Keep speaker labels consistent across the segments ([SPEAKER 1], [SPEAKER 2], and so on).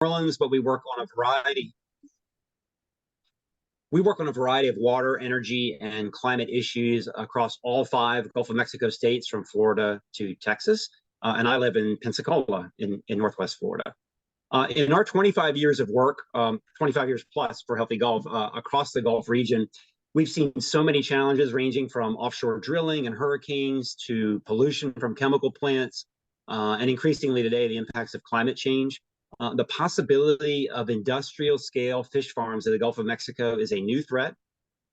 [SPEAKER 1] Orleans, but we work on a variety of water, energy, and climate issues across all 5 Gulf of Mexico states, from Florida to Texas. And I live in Pensacola in Northwest Florida. In our 25 years of work, 25 years plus for Healthy Gulf, across the Gulf region, we've seen so many challenges, ranging from offshore drilling and hurricanes to pollution from chemical plants, and increasingly today, the impacts of climate change. The possibility of industrial scale fish farms in the Gulf of Mexico is a new threat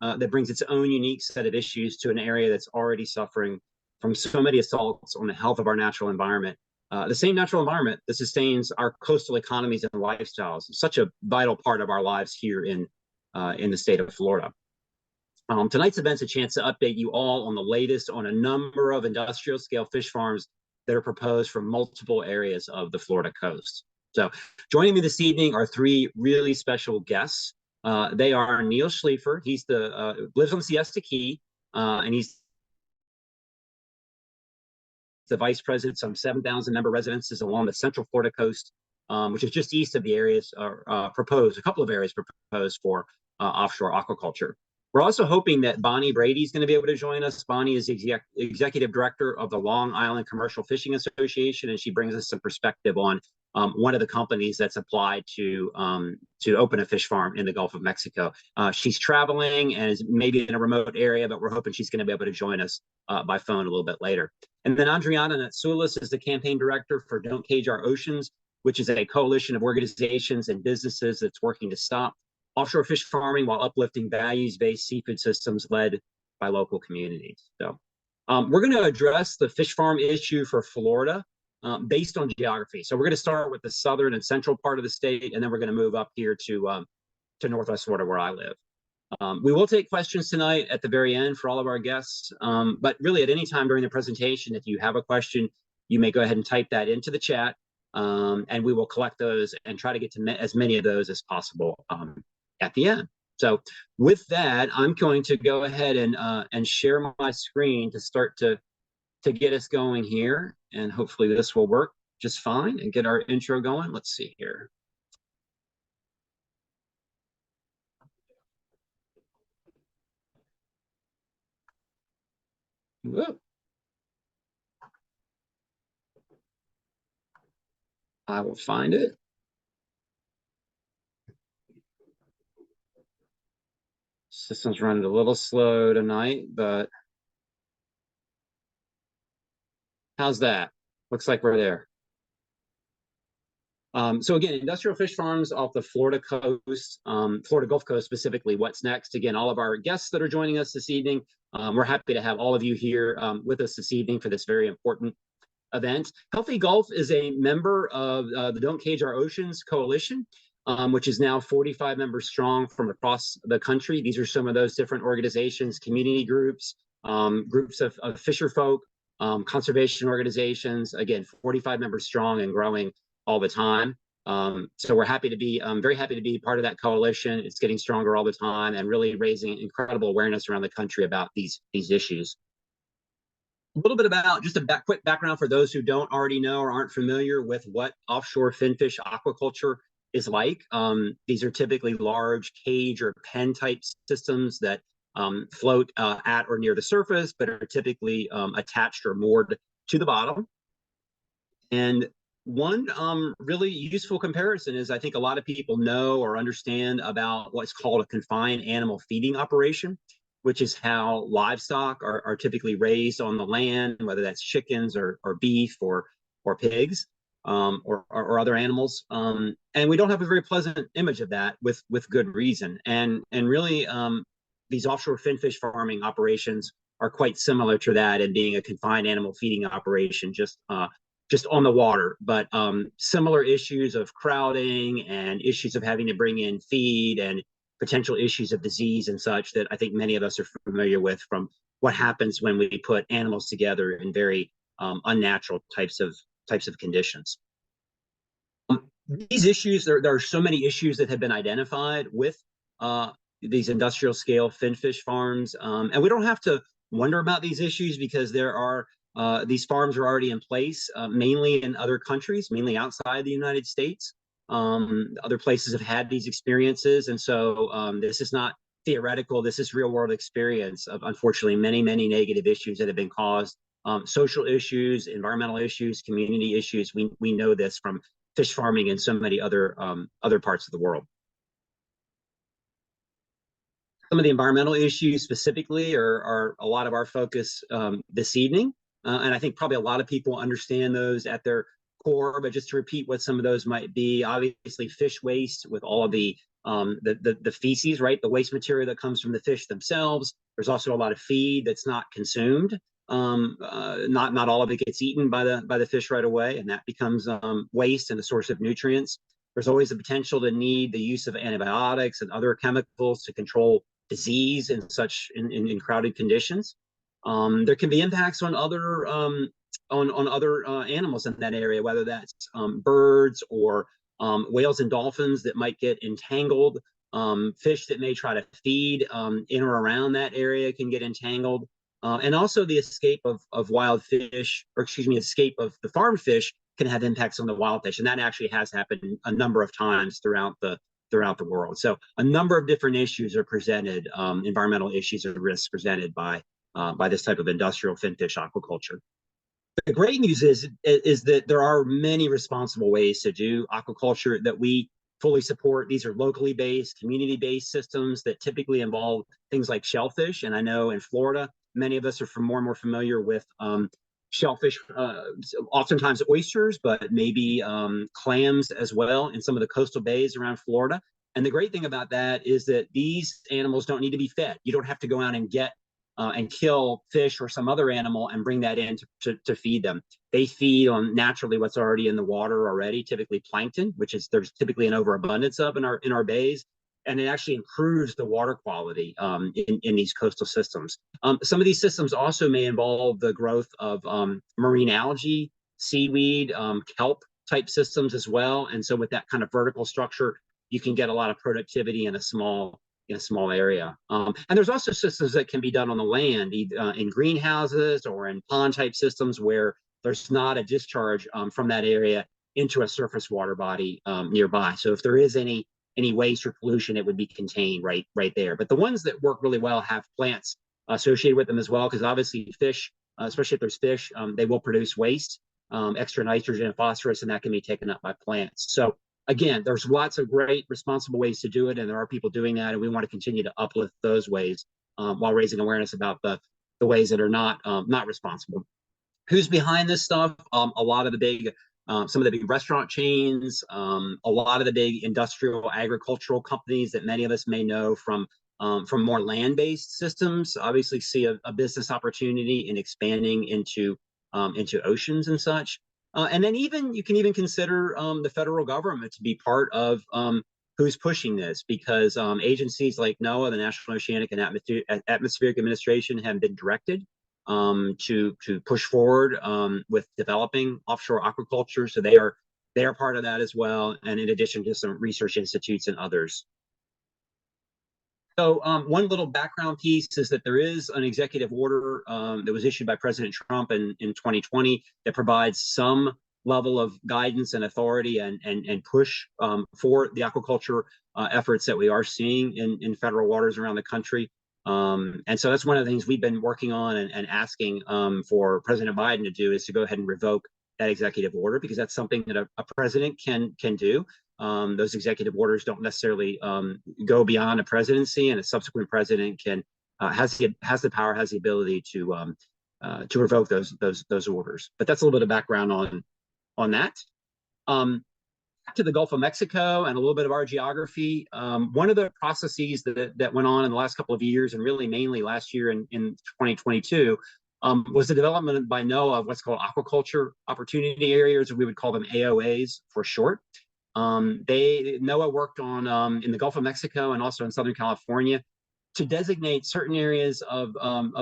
[SPEAKER 1] that brings its own unique set of issues to an area that's already suffering from so many assaults on the health of our natural environment. The same natural environment that sustains our coastal economies and lifestyles, such a vital part of our lives here in the state of Florida. Tonight's event's a chance to update you all on the latest on a number of industrial scale fish farms that are proposed from multiple areas of the Florida coast. So joining me this evening are 3 really special guests. They are Neal Schleifer. He's lives on Siesta Key, and he's the vice president of some 7,000 member residences along the central Florida coast, which is just east of the areas proposed, a couple of areas proposed for offshore aquaculture. We're also hoping that Bonnie Brady is going to be able to join us. Bonnie is the executive director of the Long Island Commercial Fishing Association, and she brings us some perspective on one of the companies that's applied to open a fish farm in the Gulf of Mexico. She's traveling and is maybe in a remote area, but we're hoping she's going to be able to join us by phone a little bit later. And then Andrianna Natsoulas is the campaign director for Don't Cage Our Oceans, which is a coalition of organizations and businesses that's working to stop offshore fish farming while uplifting values-based seafood systems led by local communities. So we're going to address the fish farm issue for Florida based on geography. So we're going to start with the southern and central part of the state, and then we're going to move up here to Northwest Florida, where I live. We will take questions tonight at the very end for all of our guests, but really at any time during the presentation, if you have a question, you may go ahead and type that into the chat, and we will collect those and try to get to as many of those as possible at the end. So with that, I'm going to go ahead and share my screen to start to get us going here, and hopefully this will work just fine and get our intro going. Let's see here. Whoa. I will find it. System's running a little slow tonight, but how's that? Looks like we're there. So again, industrial fish farms off the Florida coast, Florida Gulf Coast specifically. What's next? Again, all of our guests that are joining us this evening, we're happy to have all of you here with us this evening for this very important event. Healthy Gulf is a member of the Don't Cage Our Oceans Coalition, which is now 45 members strong from across the country. These are some of those different organizations, community groups, groups of fisher folk, conservation organizations, again, 45 members strong and growing all the time. So we're happy to be, very happy to be part of that coalition. It's getting stronger all the time and really raising incredible awareness around the country about these issues. A little bit about just a quick background for those who don't already know or aren't familiar with what offshore finfish aquaculture is like. These are typically large cage or pen type systems that float at or near the surface, but are typically attached or moored to the bottom. And one really useful comparison is, I think a lot of people know or understand about what's called a confined animal feeding operation, which is how livestock are typically raised on the land, whether that's chickens or beef or pigs or other animals. And we don't have a very pleasant image of that with good reason. And really, these offshore finfish farming operations are quite similar to that in being a confined animal feeding operation, just on the water, but similar issues of crowding and issues of having to bring in feed and potential issues of disease and such that I think many of us are familiar with from what happens when we put animals together in very unnatural types of conditions. These issues, there are so many issues that have been identified with these industrial scale finfish farms, and we don't have to wonder about these issues because there are these farms are already in place, mainly in other countries, mainly outside the United States. Other places have had these experiences. And so this is not theoretical. This is real world experience of, unfortunately, many negative issues that have been caused. Social issues, environmental issues, community issues. We know this from fish farming and so many other parts of the world. Some of the environmental issues specifically are a lot of our focus this evening. And I think probably a lot of people understand those at their core, but just to repeat what some of those might be, obviously fish waste with all of the feces, right? The waste material that comes from the fish themselves. There's also a lot of feed that's not consumed. Not all of it gets eaten by the fish right away, and that becomes waste and a source of nutrients. There's always the potential to need the use of antibiotics and other chemicals to control disease in crowded conditions. There can be impacts on other animals in that area, whether that's birds or whales and dolphins that might get entangled. Fish that may try to feed in or around that area can get entangled. And also the escape of wild fish, or excuse me, escape of the farmed fish can have impacts on the wild fish. And that actually has happened a number of times throughout the world. So a number of different issues are presented, environmental issues or risks presented by this type of industrial finfish aquaculture. The great news is that there are many responsible ways to do aquaculture that we fully support. These are locally based, community-based systems that typically involve things like shellfish. And I know in Florida, many of us are more and more familiar with shellfish, oftentimes oysters, but maybe clams as well in some of the coastal bays around Florida. And the great thing about that is that these animals don't need to be fed. You don't have to go out and get and kill fish or some other animal and bring that in to feed them. They feed on naturally what's already in the water already, typically plankton, which is there's typically an overabundance of in our bays. And it actually improves the water quality in these coastal systems. Some of these systems also may involve the growth of marine algae, seaweed, kelp type systems as well. And so with that kind of vertical structure, you can get a lot of productivity in a small area. And there's also systems that can be done on the land, either in greenhouses or in pond type systems where there's not a discharge from that area into a surface water body nearby. So if there is any waste or pollution, it would be contained right there. But the ones that work really well have plants associated with them as well, because obviously fish, especially if there's fish, they will produce waste, extra nitrogen and phosphorus, and that can be taken up by plants. So again, there's lots of great responsible ways to do it, and there are people doing that, and we want to continue to uplift those ways while raising awareness about the ways that are not responsible. Who's behind this stuff? A lot of the big some of the big restaurant chains, a lot of the big industrial agricultural companies that many of us may know from more land-based systems, obviously see a business opportunity in expanding into oceans and such. And then you can even consider the federal government to be part of who's pushing this, because agencies like NOAA, the National Oceanic and Atmospheric Administration, have been directed to push forward with developing offshore aquaculture. So they are part of that as well, and in addition to some research institutes and others. So one little background piece is that there is an executive order that was issued by President Trump in 2020 that provides some level of guidance and authority and push for the aquaculture efforts that we are seeing in federal waters around the country. And so that's one of the things we've been working on and asking for President Biden to do, is to go ahead and revoke that executive order, because that's something that a president can do. Those executive orders don't necessarily go beyond a presidency, and a subsequent president has the power, has the ability to revoke those orders. But that's a little bit of background on that. To the Gulf of Mexico and a little bit of our geography. One of the processes that went on in the last couple of years, and really mainly last year in 2022, was the development by NOAA of what's called aquaculture opportunity areas, or we would call them AOAs for short. NOAA worked on in the Gulf of Mexico and also in Southern California to designate certain areas of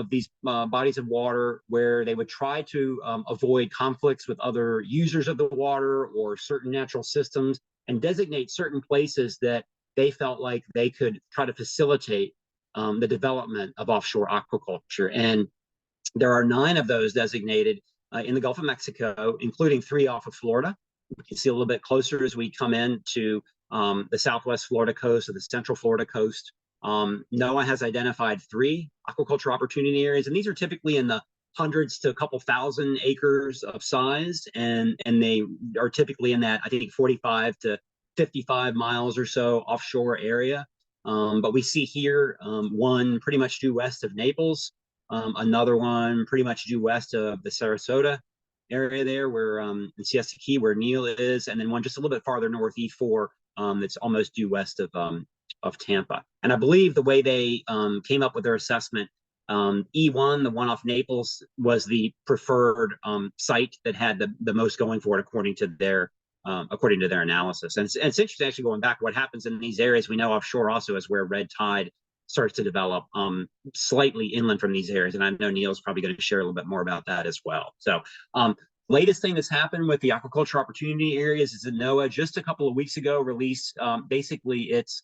[SPEAKER 1] these bodies of water where they would try to avoid conflicts with other users of the water or certain natural systems, and designate certain places that they felt like they could try to facilitate the development of offshore aquaculture. And there are 9 of those designated in the Gulf of Mexico, including 3 off of Florida. we can see a little bit closer as we come into the southwest Florida coast or the central Florida coast. NOAA has identified 3 aquaculture opportunity areas, and these are typically in the hundreds to a couple thousand acres of size, and they are typically in that, I think, 45 to 55 miles or so offshore area. But we see here one pretty much due west of Naples, another one pretty much due west of the Sarasota area there, where in Siesta Key, where Neal is, and then one just a little bit farther north, E4, that's almost due west of Tampa. And I believe the way they came up with their assessment, E1, the one off Naples, was the preferred site that had the most going for it according to their analysis. And it's interesting actually going back, what happens in these areas. We know offshore also is where red tide starts to develop slightly inland from these areas. And I know Neal's probably going to share a little bit more about that as well. So latest thing that's happened with the aquaculture opportunity areas is that NOAA just a couple of weeks ago released basically its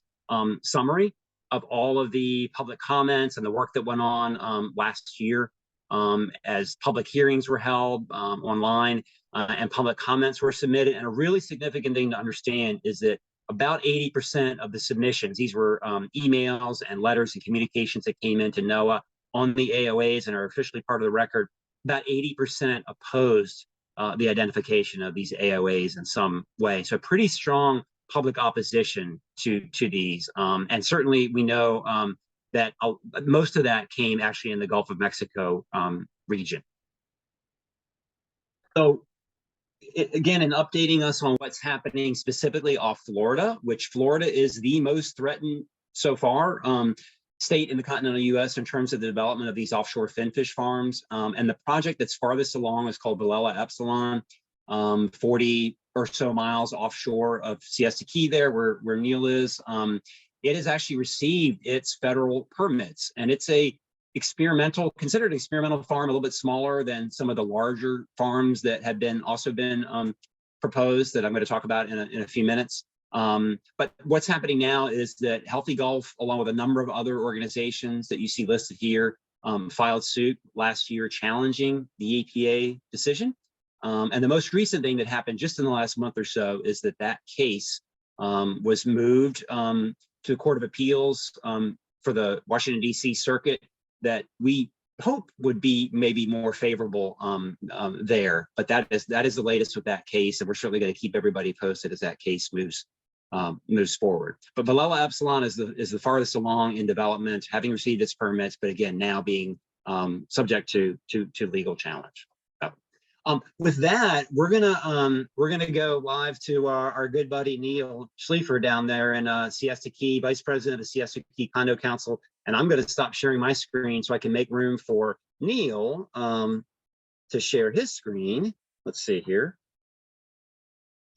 [SPEAKER 1] summary of all of the public comments and the work that went on last year, as public hearings were held online and public comments were submitted. And a really significant thing to understand is that about 80% of the submissions, these were emails and letters and communications that came into NOAA on the AOAs and are officially part of the record, about 80% opposed the identification of these AOAs in some way. So pretty strong public opposition to these. And certainly we know that most of that came actually in the Gulf of Mexico region. So again, in updating us on what's happening specifically off Florida, which Florida is the most threatened so far state in the continental US in terms of the development of these offshore finfish farms. And the project that's farthest along is called Villela Epsilon, 40 or so miles offshore of Siesta Key there, where Neal is. It has actually received its federal permits, and it's considered experimental farm, a little bit smaller than some of the larger farms that have also been proposed that I'm going to talk about in a few minutes. But what's happening now is that Healthy Gulf, along with a number of other organizations that you see listed here, filed suit last year challenging the EPA decision. And the most recent thing that happened just in the last month or so is that case was moved to the Court of Appeals for the Washington, D.C. circuit, that we hope would be maybe more favorable there. But that is the latest with that case, and we're certainly going to keep everybody posted as that case moves forward. But Villela Epsilon is the farthest along in development, having received its permits, but again now being subject to legal challenge. With that, we're gonna go live to our good buddy Neal Schleifer down there in Siesta Key, Vice President of the Siesta Key Condo Council, and I'm going to stop sharing my screen so I can make room for Neal to share his screen. Let's see here,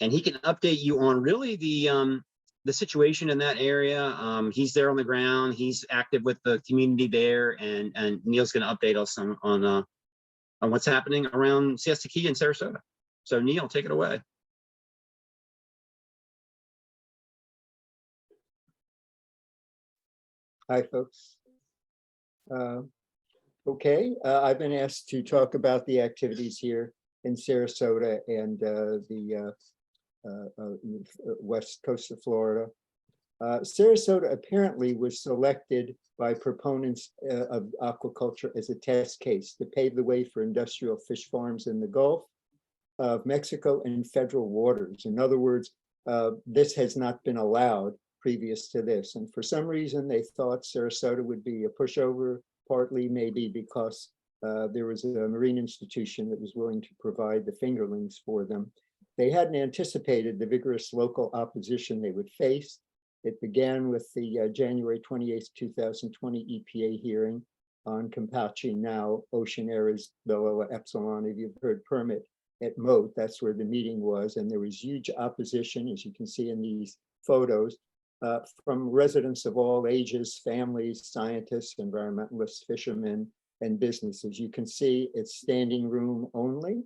[SPEAKER 1] and he can update you on really the situation in that area. He's there on the ground. He's active with the community there, and Neal's going to update us on what's happening around Siesta Key and Sarasota. So Neal, take it away.
[SPEAKER 2] Hi, folks. Okay, I've been asked to talk about the activities here in Sarasota and the west coast of Florida. Sarasota apparently was selected by proponents of aquaculture as a test case to pave the way for industrial fish farms in the Gulf of Mexico and federal waters. In other words, this has not been allowed previous to this. And for some reason, they thought Sarasota would be a pushover, partly maybe because there was a marine institution that was willing to provide the fingerlings for them. They hadn't anticipated the vigorous local opposition they would face. It began with the January 28, 2020 EPA hearing on Campeche, now Ocean Areas Villela Epsilon, if you've heard, permit at Moat. That's where the meeting was. And there was huge opposition, as you can see in these photos, from residents of all ages, families, scientists, environmentalists, fishermen, and businesses. You can see it's standing room only.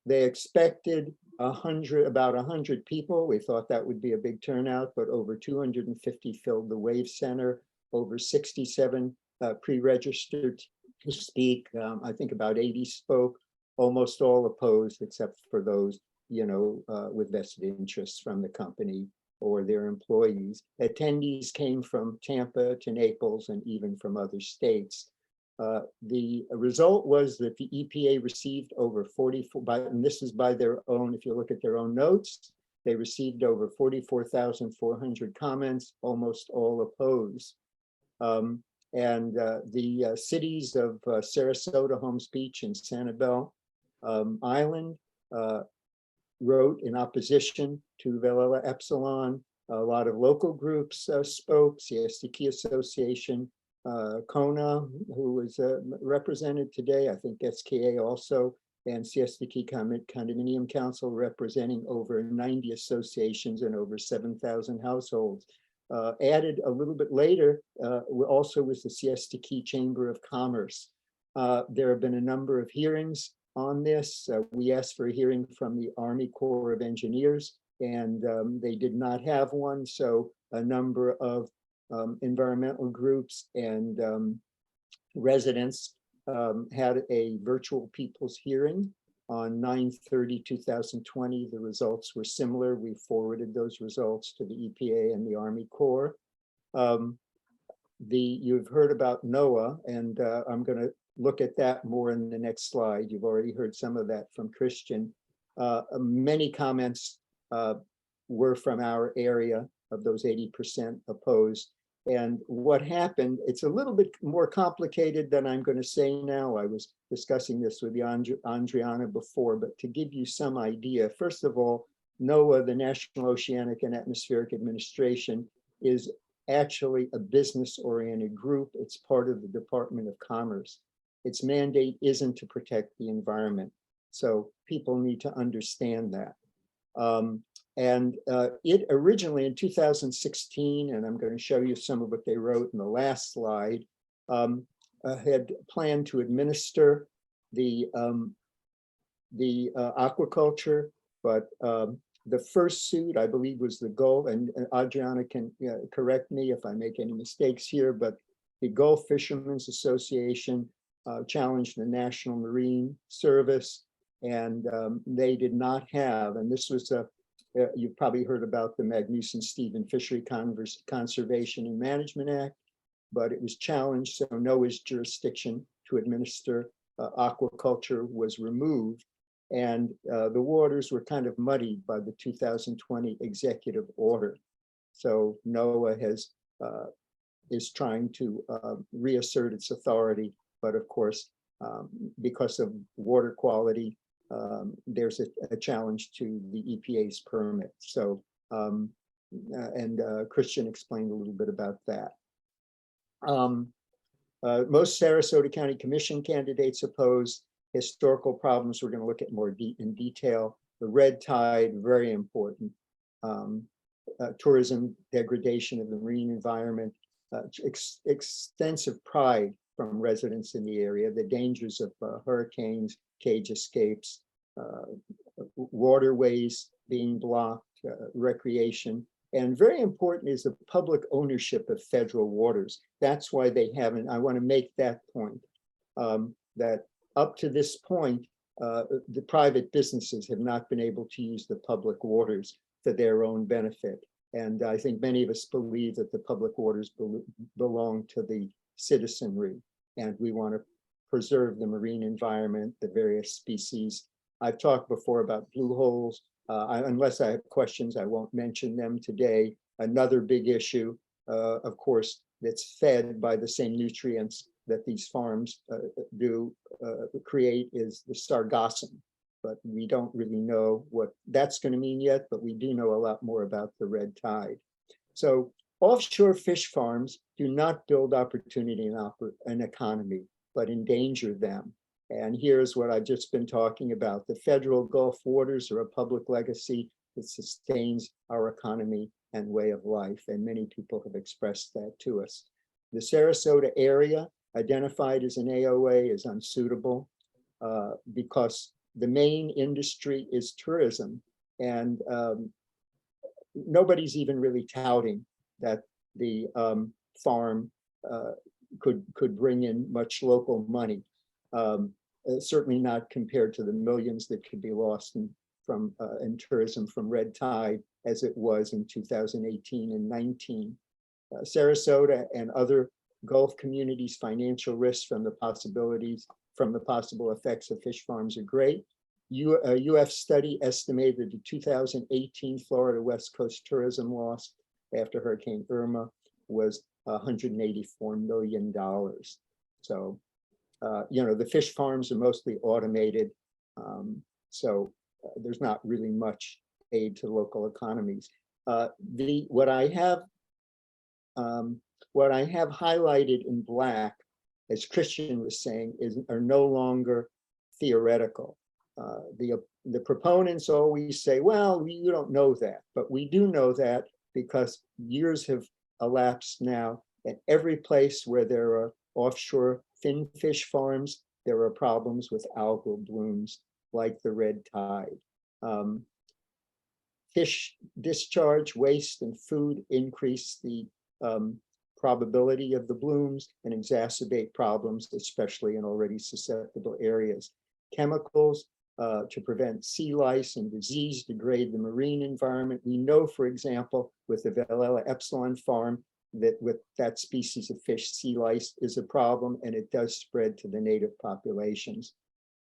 [SPEAKER 2] They expected about 100 people. We thought that would be a big turnout, but over 250 filled the Wave Center, over 67 pre-registered to speak. I think about 80 spoke, almost all opposed except for those with vested interests from the company or their employees. Attendees came from Tampa to Naples and even from other states. The result was that the EPA received over 44, and this is by their own, if you look at their own notes, they received over 44,400 comments, almost all opposed. The cities of Sarasota, Holmes Beach, and Sanibel Island wrote in opposition to Velella Epsilon. A lot of local groups spoke, Siesta Key Association, Kona, who was represented today, I think SKA also, and Siesta Key Condominium Council, representing over 90 associations and over 7,000 households. Added a little bit later also was the Siesta Key Chamber of Commerce. There have been a number of hearings on this. We asked for a hearing from the Army Corps of Engineers, and they did not have one. So a number of environmental groups and residents had a virtual people's hearing on 9/30/2020. The results were similar. We forwarded those results to the EPA and the Army Corps. You've heard about NOAA, and I'm going to look at that more in the next slide. You've already heard some of that from Christian. Many comments were from our area of those 80% opposed. And what happened, it's a little bit more complicated than I'm going to say now. I was discussing this with Andrianna before, but to give you some idea, first of all, NOAA, the National Oceanic and Atmospheric Administration, is actually a business-oriented group. It's part of the Department of Commerce. Its mandate isn't to protect the environment. So people need to understand that. It originally in 2016, and I'm going to show you some of what they wrote in the last slide, had planned to administer the aquaculture, but the first suit, I believe, was the Gulf, and Andrianna can correct me if I make any mistakes here, but the Gulf Fishermen's Association challenged the National Marine Service, and they did not have, and this was you've probably heard about the Magnuson-Stevens Fishery Conservation and Management Act, but it was challenged, so NOAA's jurisdiction to administer aquaculture was removed, and the waters were kind of muddied by the 2020 executive order. So NOAA is trying to reassert its authority, but of course, because of water quality, there's a challenge to the EPA's permit. So, Christian explained a little bit about that. Most Sarasota County Commission candidates opposed. Historical problems we're going to look at more in detail. The red tide, very important. Tourism, degradation of the marine environment, extensive pride from residents in the area, the dangers of hurricanes, cage escapes, waterways being blocked, recreation, and very important is the public ownership of federal waters. That's why they haven't, I want to make that point, that up to this point, the private businesses have not been able to use the public waters for their own benefit. And I think many of us believe that the public waters belong to the citizenry, and we want to preserve the marine environment, the various species. I've talked before about blue holes. Unless I have questions, I won't mention them today. Another big issue, of course, that's fed by the same nutrients that these farms create is the sargassum. But we don't really know what that's going to mean yet, but we do know a lot more about the red tide. So offshore fish farms do not build opportunity in an economy, but endanger them. And here's what I've just been talking about. The federal Gulf waters are a public legacy that sustains our economy and way of life. And many people have expressed that to us. The Sarasota area identified as an AOA is unsuitable because the main industry is tourism. And nobody's even really touting that the farm could bring in much local money. Certainly not compared to the millions that could be lost in in tourism from red tide as it was in 2018 and 19. Sarasota and other Gulf communities' financial risks from the possible effects of fish farms are great. A UF study estimated the 2018 Florida West Coast tourism loss after Hurricane Irma was $184 million. So, the fish farms are mostly automated. There's not really much aid to local economies. What I have highlighted in black, as Christian was saying, are no longer theoretical. The proponents always say, well, you don't know that, but we do know that because years have elapsed now, and every place where there are offshore fin fish farms, there are problems with algal blooms like the red tide. Fish discharge, waste, and food increase the probability of the blooms and exacerbate problems, especially in already susceptible areas. Chemicals to prevent sea lice and disease degrade the marine environment. We know, for example, with the Velella Epsilon farm, that with that species of fish, sea lice is a problem, and it does spread to the native populations.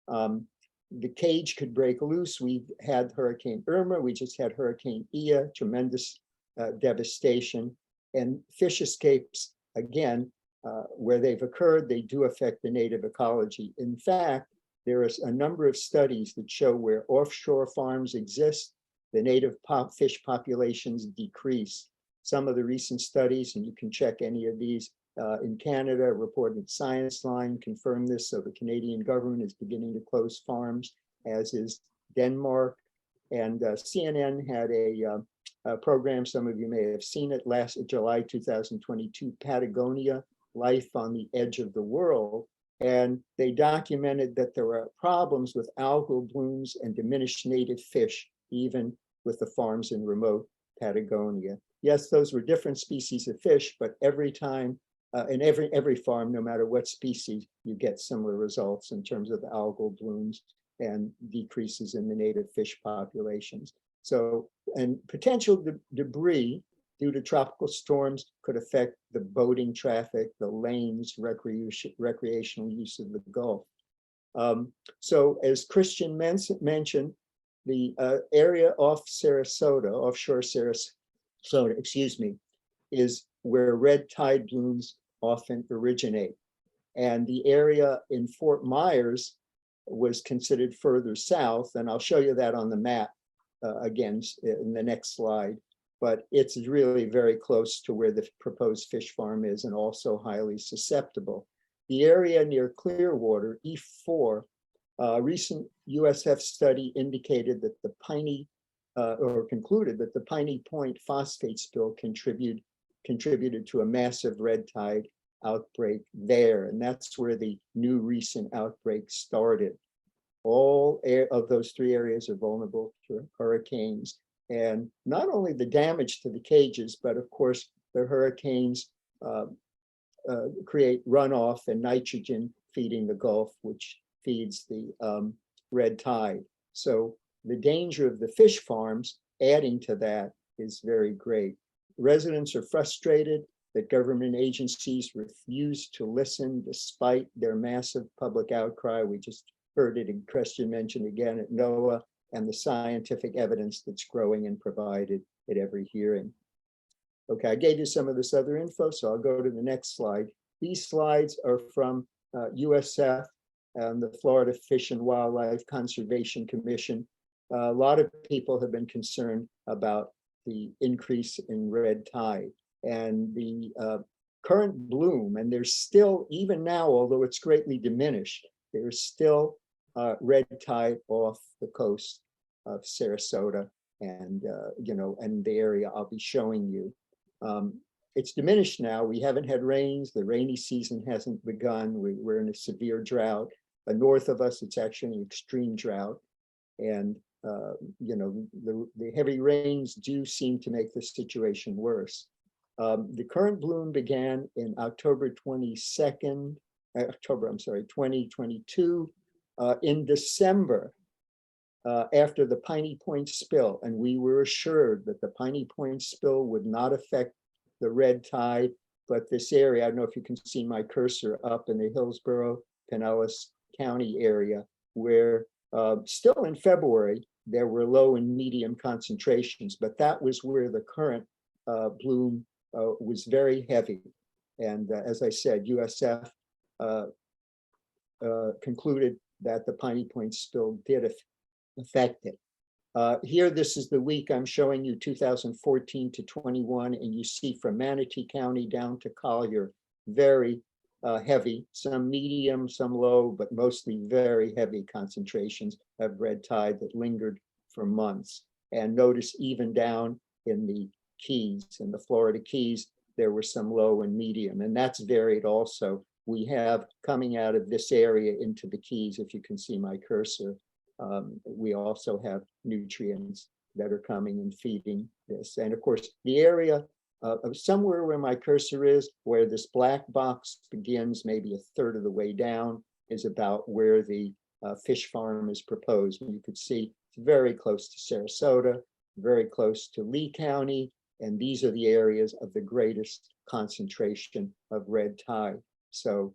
[SPEAKER 2] The cage could break loose. We've had Hurricane Irma, we just had Hurricane Ia, tremendous devastation, and fish escapes, again, where they've occurred, they do affect the native ecology. In fact, there is a number of studies that show where offshore farms exist, the native fish populations decrease. Some of the recent studies, and you can check any of these in Canada, reported Science Line confirm this. So the Canadian government is beginning to close farms, as is Denmark. And CNN had a program, some of you may have seen it, last July 2022, Patagonia, Life on the Edge of the World. And they documented that there were problems with algal blooms and diminished native fish, even with the farms in remote Patagonia. Yes, those were different species of fish, but every time, in every farm, no matter what species, you get similar results in terms of algal blooms and decreases in the native fish populations. So, and potential debris due to tropical storms could affect the boating traffic, the lanes, recreational use of the Gulf. So as Christian mentioned, the area off Sarasota, offshore Sarasota, excuse me, is where red tide blooms often originate. And the area in Fort Myers was considered further south, and I'll show you that on the map again in the next slide. But it's really very close to where the proposed fish farm is and also highly susceptible. The area near Clearwater, E4, a recent USF study indicated that the concluded that the Piney Point phosphate spill contributed to a massive red tide outbreak there. And that's where the new recent outbreak started. All of those three areas are vulnerable to hurricanes. And not only the damage to the cages, but of course, the hurricanes create runoff and nitrogen feeding the Gulf, which feeds the red tide. So the danger of the fish farms adding to that is very great. Residents are frustrated that government agencies refuse to listen despite their massive public outcry. We just heard it in Christian mentioned again at NOAA, and the scientific evidence that's growing and provided at every hearing. Okay, I gave you some of this other info, so I'll go to the next slide. These slides are from USF and the Florida Fish and Wildlife Conservation Commission. A lot of people have been concerned about the increase in red tide and the current bloom, and there's still, even now, although it's greatly diminished, there's still red tide off the coast of Sarasota and and the area I'll be showing you. It's diminished now. We haven't had rains. The rainy season hasn't begun. We're in a severe drought. North of us, it's actually an extreme drought. And the heavy rains do seem to make the situation worse. The current bloom began in October 2022. In December, after the Piney Point spill, and we were assured that the Piney Point spill would not affect the red tide, but this area, I don't know if you can see my cursor up in the Hillsborough, Pinellas County area, where still in February, there were low and medium concentrations, but that was where the current bloom was very heavy. And as I said, USF concluded that the Piney Point spill did affect it. Here, this is the week I'm showing you 2014 to 21, and you see from Manatee County down to Collier, very heavy, some medium, some low, but mostly very heavy concentrations of red tide that lingered for months. And notice even down in the Keys, in the Florida Keys, there were some low and medium, and that's varied also. We have coming out of this area into the Keys, if you can see my cursor, we also have nutrients that are coming and feeding this. And of course, the area somewhere where my cursor is, where this black box begins, maybe a third of the way down, is about where the fish farm is proposed. And you could see it's very close to Sarasota, very close to Lee County, and these are the areas of the greatest concentration of red tide. So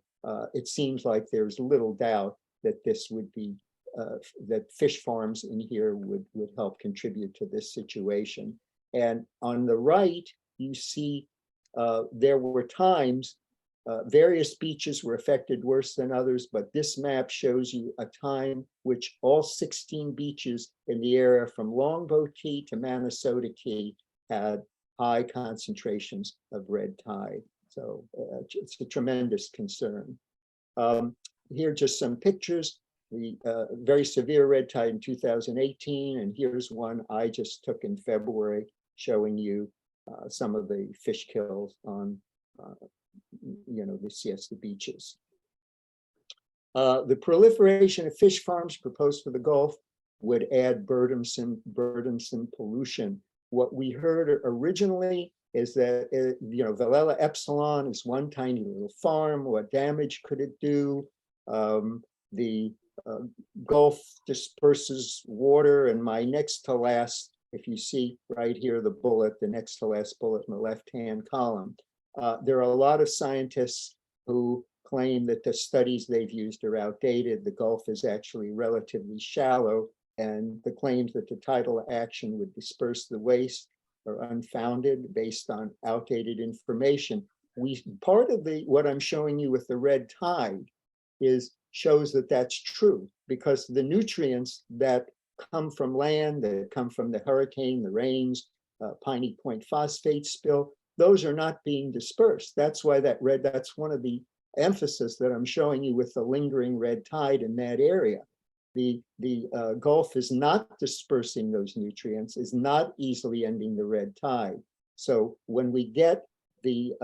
[SPEAKER 2] it seems like there's little doubt that this would be that fish farms in here would help contribute to this situation. And on the right, you see there were times various beaches were affected worse than others, but this map shows you a time which all 16 beaches in the area from Longboat Key to Minnesota Key had high concentrations of red tide. So it's a tremendous concern. Here are just some pictures. The very severe red tide in 2018, and here's one I just took in February showing you some of the fish kills on the Siesta beaches. The proliferation of fish farms proposed for the Gulf would add burdensome pollution. What we heard originally is that Velella Epsilon is one tiny little farm. What damage could it do? The Gulf disperses water, and my next to last, if you see right here, the bullet, the next to last bullet in the left-hand column, there are a lot of scientists who claim that the studies they've used are outdated. The Gulf is actually relatively shallow, and the claims that the tidal action would disperse the waste are unfounded based on outdated information. Part of what I'm showing you with the red tide shows that that's true, because the nutrients that come from land, that come from the hurricane, the rains, Piney Point phosphate spill, those are not being dispersed. That's why that's one of the emphasis that I'm showing you with the lingering red tide in that area. The Gulf is not dispersing those nutrients, is not easily ending the red tide. So when we get the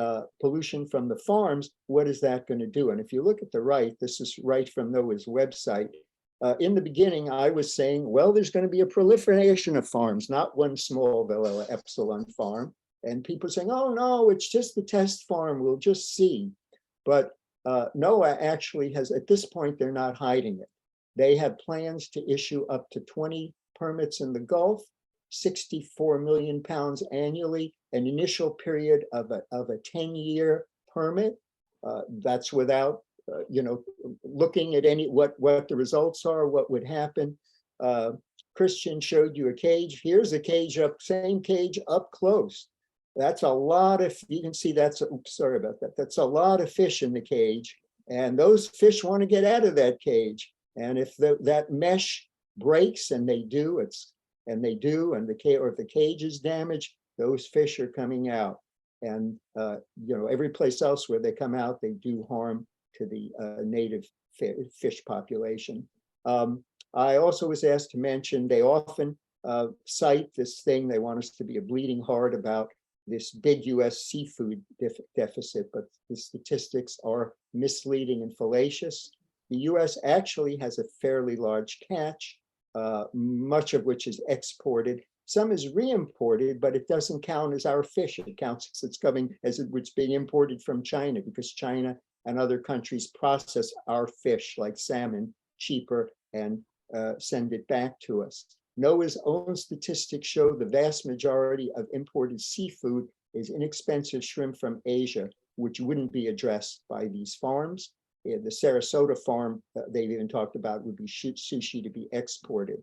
[SPEAKER 2] pollution from the farms, what is that going to do? And if you look at the right, this is right from NOAA's website. In the beginning, I was saying, well, there's going to be a proliferation of farms, not one small Velella Epsilon farm. And people saying, oh, no, it's just the test farm, we'll just see. But NOAA actually has, at this point, they're not hiding it. They have plans to issue up to 20 permits in the Gulf, 64 million pounds annually, an initial period of a 10-year permit. That's without looking at what the results are, what would happen. Christian showed you a cage. Here's a cage same cage up close. That's a lot of, you can see sorry about that. That's a lot of fish in the cage, and those fish want to get out of that cage. And if that mesh breaks, and they do, if the cage is damaged, those fish are coming out. And every place else where they come out, they do harm to the native fish population. I also was asked to mention, they often cite this thing, they want us to be a bleeding heart about this big US seafood deficit, but the statistics are misleading and fallacious. The US actually has a fairly large catch, much of which is exported. Some is re-imported, but it doesn't count as our fish. It counts as it's being imported from China, because China and other countries process our fish like salmon cheaper and send it back to us. NOAA's own statistics show the vast majority of imported seafood is inexpensive shrimp from Asia, which wouldn't be addressed by these farms. The Sarasota farm they've even talked about would be sushi to be exported.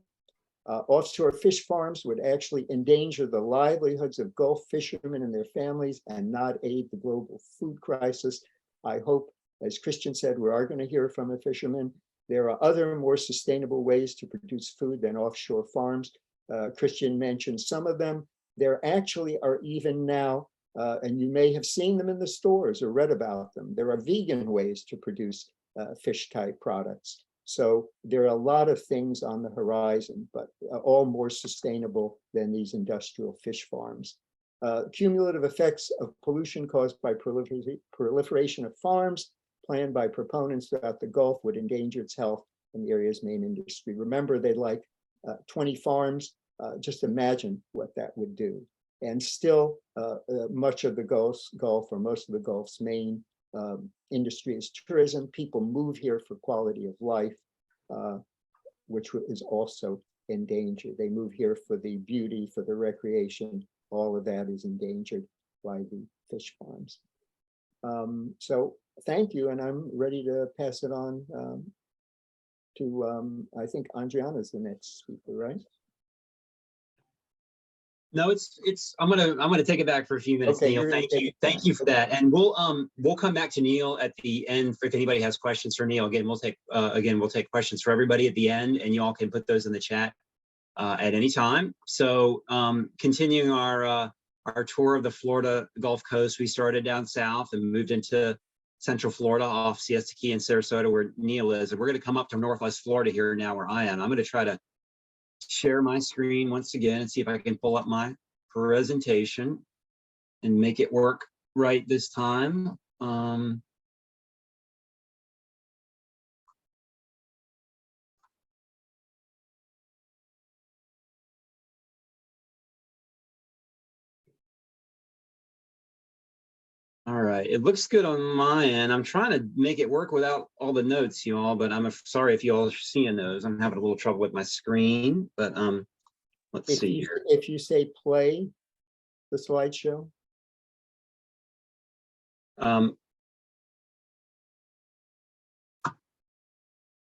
[SPEAKER 2] Offshore fish farms would actually endanger the livelihoods of Gulf fishermen and their families and not aid the global food crisis. I hope, as Christian said, we are going to hear from a fisherman. There are other more sustainable ways to produce food than offshore farms. Christian mentioned some of them. There actually are even now, and you may have seen them in the stores or read about them, there are vegan ways to produce fish type products. So there are a lot of things on the horizon, but all more sustainable than these industrial fish farms. Cumulative effects of pollution caused by proliferation of farms planned by proponents throughout the Gulf would endanger its health and the area's main industry. Remember, they'd like 20 farms. Just imagine what that would do. And still, much of the Gulf, or most of the Gulf's main industry is tourism. People move here for quality of life, which is also endangered. They move here for the beauty, for the recreation. All of that is endangered by the fish farms. So thank you, and I'm ready to pass it on to, I think Andrianna is the next speaker, right?
[SPEAKER 1] No, I'm gonna take it back for a few minutes,
[SPEAKER 2] Okay,
[SPEAKER 1] Neal. Thank you for that. And we'll come back to Neal at the end if anybody has questions for Neal. Again, we'll take questions for everybody at the end, and you all can put those in the chat at any time. So continuing our tour of the Florida Gulf Coast, we started down south and moved into Central Florida off Siesta Key and Sarasota, where Neal is. And we're going to come up to Northwest Florida here now, where I am. I'm going to try to share my screen once again and see if I can pull up my presentation and make it work right this time. All right, it looks good on my end. I'm trying to make it work without all the notes, you all, but I'm sorry if you all are seeing those. I'm having a little trouble with my screen, but let's see here.
[SPEAKER 2] If you say play the slideshow.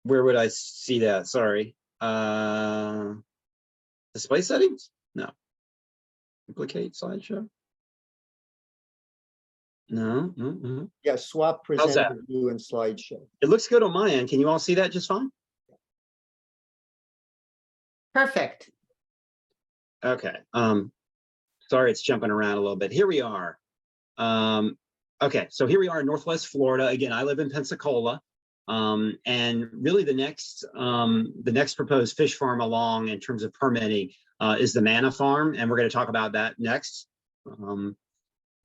[SPEAKER 1] Where would I see that? Sorry. Display settings? No. Duplicate slideshow? No.
[SPEAKER 2] Yeah, swap presenter view and slideshow.
[SPEAKER 1] It looks good on my end. Can you all see that just fine?
[SPEAKER 3] Perfect.
[SPEAKER 1] Okay. Sorry, it's jumping around a little bit. Here we are. Okay, so here we are in Northwest Florida. Again, I live in Pensacola. And really the next proposed fish farm along in terms of permitting is the Manna Farm, and we're going to talk about that next.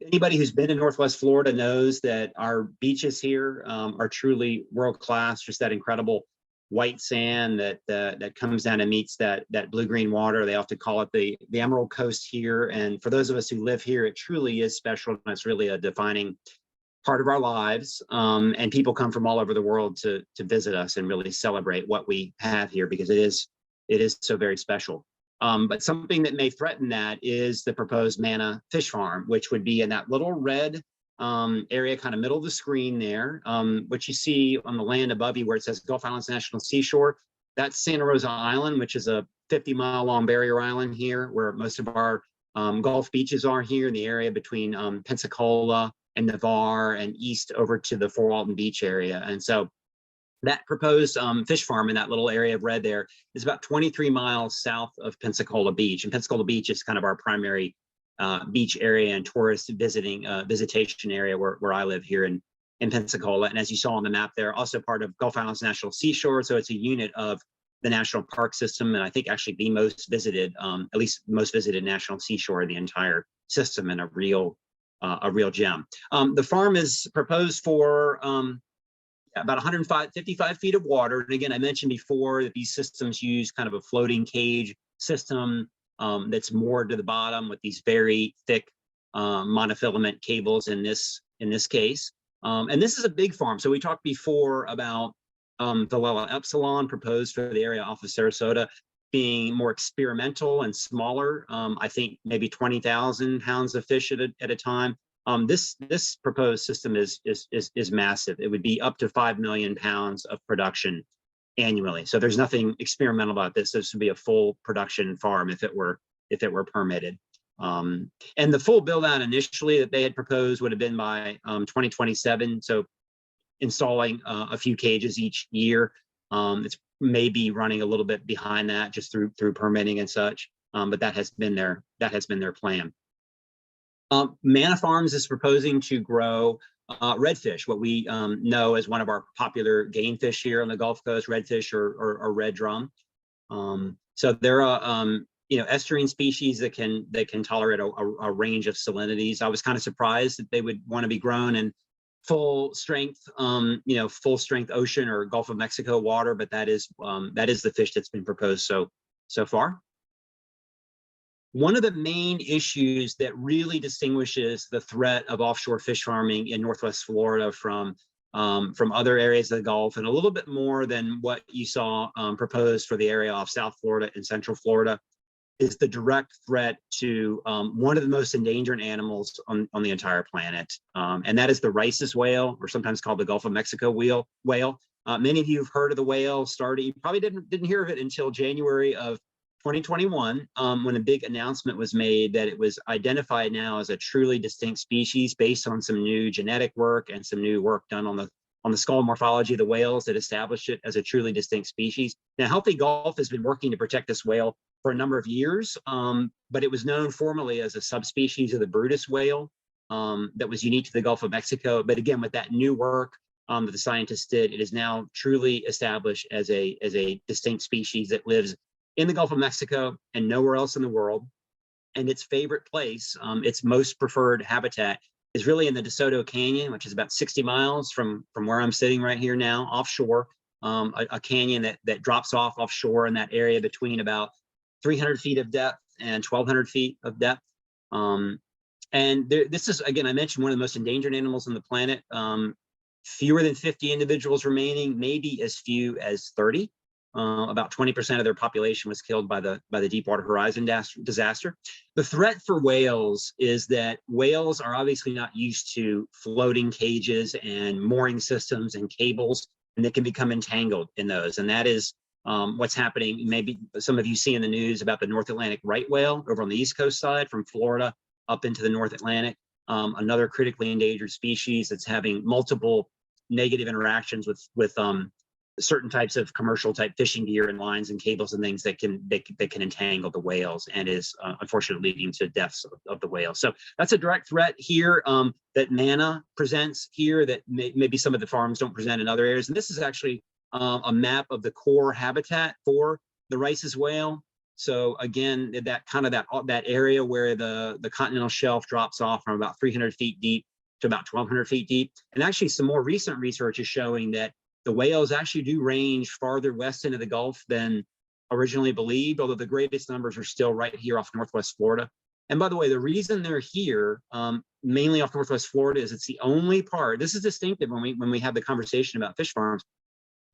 [SPEAKER 1] Anybody who's been in Northwest Florida knows that our beaches here are truly world-class, just that incredible white sand that comes down and meets that blue-green water. They often call it the Emerald Coast here. And for those of us who live here, it truly is special, and it's really a defining part of our lives. And people come from all over the world to visit us and really celebrate what we have here, because it is so very special. But something that may threaten that is the proposed Manna Fish Farm, which would be in that little red area, kind of middle of the screen there, which you see on the land above you where it says Gulf Islands National Seashore. That's Santa Rosa Island, which is a 50-mile-long barrier island here, where most of our Gulf beaches are here in the area between Pensacola and Navarre and east over to the Fort Walton Beach area. And so that proposed fish farm in that little area of red there is about 23 miles south of Pensacola Beach. And Pensacola Beach is kind of our primary beach area and tourist visitation area where I live here in Pensacola. And as you saw on the map there, also part of Gulf Islands National Seashore. So it's a unit of the national park system, and I think actually the most visited, at least most visited national seashore in the entire system, and a real gem. The farm is proposed for about 155 feet of water. And again, I mentioned before that these systems use kind of a floating cage system that's moored to the bottom with these very thick monofilament cables in this case. And this is a big farm. So we talked before about Villela Epsilon proposed for the area off of Sarasota being more experimental and smaller. I think maybe 20,000 pounds of fish at a time. This proposed system is massive. It would be up to 5 million pounds of production annually. So there's nothing experimental about this. This would be a full production farm if it were permitted. And the full build out initially that they had proposed would have been by 2027. So installing a few cages each year. It's maybe running a little bit behind that just through permitting and such. But that has been their plan. Manna Farms is proposing to grow redfish, what we know as one of our popular game fish here on the Gulf Coast, redfish or red drum. So they're estuarine species that can tolerate a range of salinities. I was kind of surprised that they would want to be grown in full strength ocean or Gulf of Mexico water, but that is the fish that's been proposed so far. One of the main issues that really distinguishes the threat of offshore fish farming in Northwest Florida from other areas of the Gulf, and a little bit more than what you saw proposed for the area off South Florida and Central Florida, is the direct threat to one of the most endangered animals on the entire planet, and that is the Rice's whale, or sometimes called the Gulf of Mexico whale. Many of you have heard of the whale. You probably didn't hear of it until January of 2021, when a big announcement was made that it was identified now as a truly distinct species based on some new genetic work and some new work done on the skull morphology of the whales that established it as a truly distinct species. Now, Healthy Gulf has been working to protect this whale for a number of years, but it was known formally as a subspecies of the Brutus whale that was unique to the Gulf of Mexico. But again, with that new work that the scientists did, it is now truly established as a distinct species that lives in the Gulf of Mexico and nowhere else in the world. And its favorite place, its most preferred habitat, is really in the DeSoto Canyon, which is about 60 miles from where I'm sitting right here now, offshore, a canyon that drops off offshore in that area between about 300 feet of depth and 1,200 feet of depth. This is, again, I mentioned one of the most endangered animals on the planet. Fewer than 50 individuals remaining, maybe as few as 30. About 20% of their population was killed by the Deepwater Horizon disaster. The threat for whales is that whales are obviously not used to floating cages and mooring systems and cables, and they can become entangled in those. And that is what's happening. Maybe some of you see in the news about the North Atlantic right whale over on the East Coast side from Florida up into the North Atlantic, another critically endangered species that's having multiple negative interactions with certain types of commercial type fishing gear and lines and cables and things that can entangle the whales, and is unfortunately leading to deaths of the whales. So that's a direct threat here that Manna presents here that maybe some of the farms don't present in other areas. And this is actually a map of the core habitat for the Rice's whale. So again, that area where the continental shelf drops off from about 300 feet deep to about 1,200 feet deep. And actually some more recent research is showing that the whales actually do range farther west into the Gulf than originally believed, although the greatest numbers are still right here off Northwest Florida. And by the way, the reason they're here, mainly off Northwest Florida, is it's the only part, this is distinctive when we have the conversation about fish farms.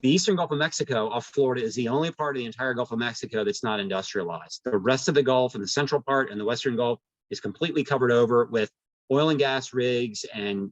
[SPEAKER 1] The eastern Gulf of Mexico off Florida is the only part of the entire Gulf of Mexico that's not industrialized. The rest of the Gulf and the central part and the western Gulf is completely covered over with oil and gas rigs and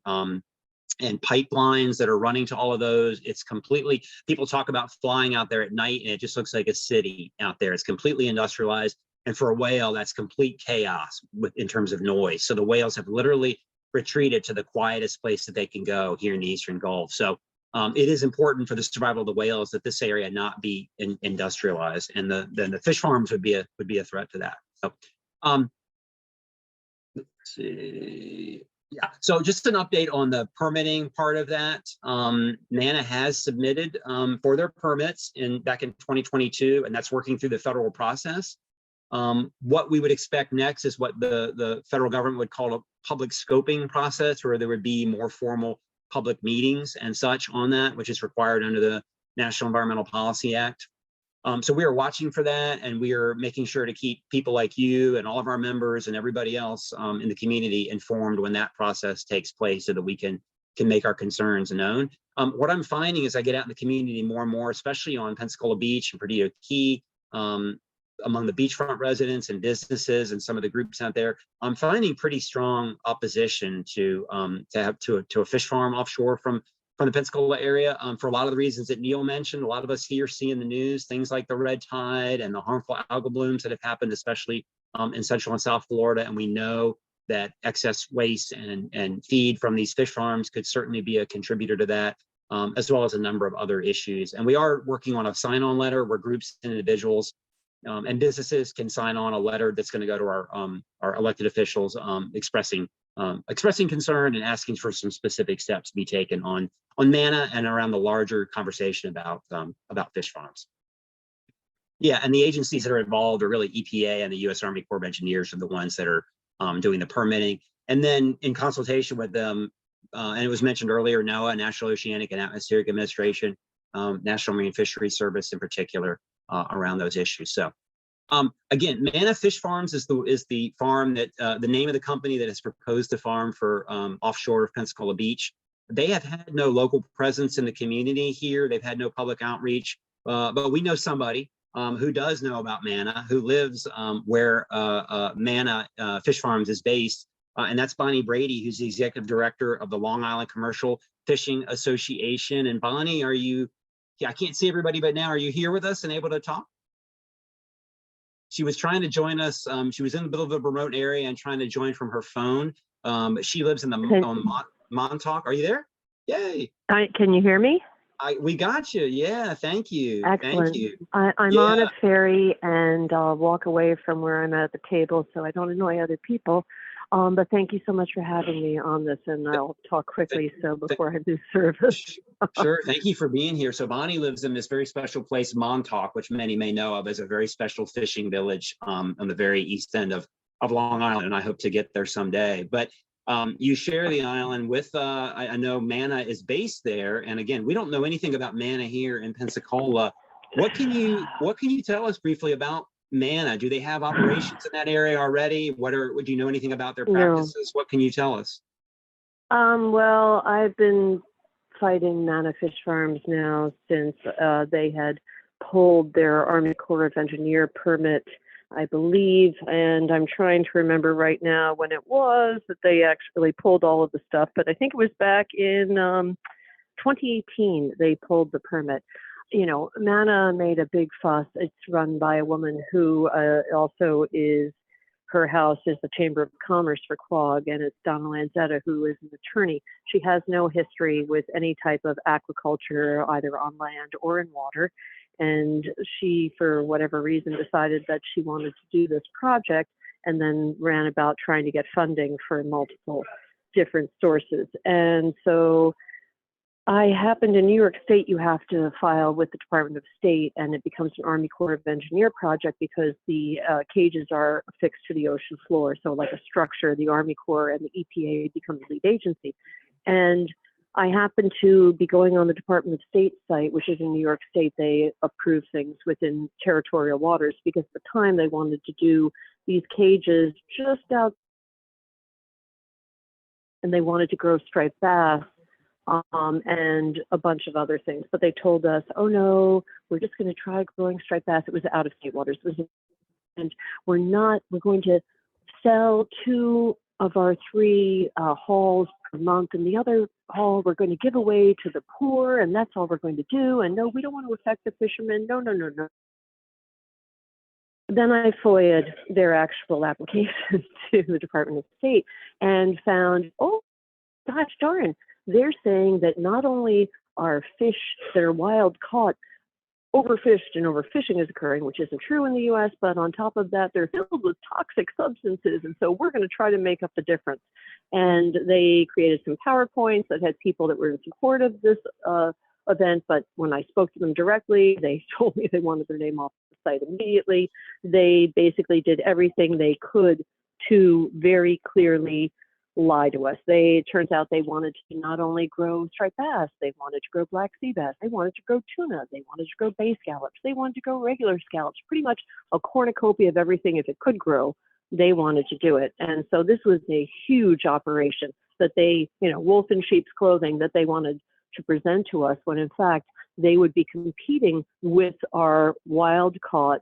[SPEAKER 1] pipelines that are running to all of those. It's completely, people talk about flying out there at night and it just looks like a city out there. It's completely industrialized. And for a whale, that's complete chaos in terms of noise. So the whales have literally retreated to the quietest place that they can go here in the eastern Gulf. So it is important for the survival of the whales that this area not be industrialized, and then the fish farms would be a threat to that. So let's see. Yeah, so just an update on the permitting part of that. Manna has submitted for their permits back in 2022, and that's working through the federal process. What we would expect next is what the federal government would call a public scoping process, where there would be more formal public meetings and such on that, which is required under the National Environmental Policy Act. So we are watching for that, and we are making sure to keep people like you and all of our members and everybody else in the community informed when that process takes place, so that we can make our concerns known. What I'm finding is I get out in the community more and more, especially on Pensacola Beach and Perdido Key, among the beachfront residents and businesses and some of the groups out there. I'm finding pretty strong opposition to a fish farm offshore from the Pensacola area, for a lot of the reasons that Neal mentioned. A lot of us here see in the news things like the red tide and the harmful algal blooms that have happened, especially in Central and South Florida. And we know that excess waste and feed from these fish farms could certainly be a contributor to that, as well as a number of other issues. And we are working on a sign-on letter where groups and individuals and businesses can sign on a letter that's going to go to our elected officials, expressing concern and asking for some specific steps to be taken on manna and around the larger conversation about fish farms. Yeah, and the agencies that are involved are really EPA and the U.S. Army Corps of Engineers are the ones that are doing the permitting. And then in consultation with them, and it was mentioned earlier, NOAA, National Oceanic and Atmospheric Administration, National Marine Fisheries Service in particular, around those issues. So again, Manna Fish Farms is the farm that the name of the company that has proposed the farm for offshore of Pensacola Beach. They have had no local presence in the community here. They've had no public outreach, but we know somebody who does know about Manna, who lives where Manna Fish Farms is based, and that's Bonnie Brady, who's the executive director of the Long Island Commercial Fishing Association. And Bonnie, are you? Yeah, I can't see everybody, but now are you here with us and able to talk? She was trying to join us. She was in the middle of a remote area and trying to join from her phone. But she lives in the Montauk. Are you there? Yay!
[SPEAKER 3] Can you hear me?
[SPEAKER 1] We got you. Yeah, thank you.
[SPEAKER 3] Excellent.
[SPEAKER 1] Thank you.
[SPEAKER 3] I'm on a ferry and I'll walk away from where I'm at the table so I don't annoy other people. But thank you so much for having me on this, and I'll talk quickly before I lose service.
[SPEAKER 1] Sure. Thank you for being here. So Bonnie lives in this very special place, Montauk, which many may know of as a very special fishing village on the very east end of Long Island, and I hope to get there someday. But you share the island with, I know Manna is based there, and again, we don't know anything about Manna here in Pensacola. What can you tell us briefly about Manna? Do they have operations in that area already? Would you know anything about their practices? No. What can you tell us?
[SPEAKER 3] Well, I've been fighting Manna Fish Farms now since they had pulled their Army Corps of Engineer permit, I believe, and I'm trying to remember right now when it was that they actually pulled all of the stuff, but I think it was back in 2018 they pulled the permit. You know, Manna made a big fuss. It's run by a woman who also is, her house is the Chamber of Commerce for Quogue, and it's Donna Lanzetta, who is an attorney. She has no history with any type of aquaculture, either on land or in water. And she, for whatever reason, decided that she wanted to do this project and then ran about trying to get funding for multiple different sources. And so I happened in New York State, you have to file with the Department of State, and it becomes an Army Corps of Engineer project because the cages are affixed to the ocean floor. So like a structure, the Army Corps and the EPA become the lead agency. And I happen to be going on the Department of State site, which is in New York State. They approve things within territorial waters because at the time they wanted to do these cages just out, and they wanted to grow striped bass. And a bunch of other things, but they told us, oh no, we're just going to try growing striped bass. It was out of state waters. And we're going to sell 2 of our 3 hauls per month, and the other haul we're going to give away to the poor, and that's all we're going to do. And no, we don't want to affect the fishermen. No. Then I FOIA'd their actual application to the Department of State and found, oh, gosh darn, they're saying that not only are fish that are wild caught overfished and overfishing is occurring, which isn't true in the U.S., but on top of that, they're filled with toxic substances. And so we're going to try to make up the difference. And they created some PowerPoints that had people that were in support of this event. But when I spoke to them directly, they told me they wanted their name off the site immediately. They basically did everything they could to very clearly lie to us. Turns out they wanted to not only grow striped bass, they wanted to grow black sea bass, they wanted to grow tuna, they wanted to grow bay scallops, they wanted to grow regular scallops, pretty much a cornucopia of everything if it could grow they wanted to do it. And so this was a huge operation that they, wolf in sheep's clothing, that they wanted to present to us, when in fact they would be competing with our wild caught,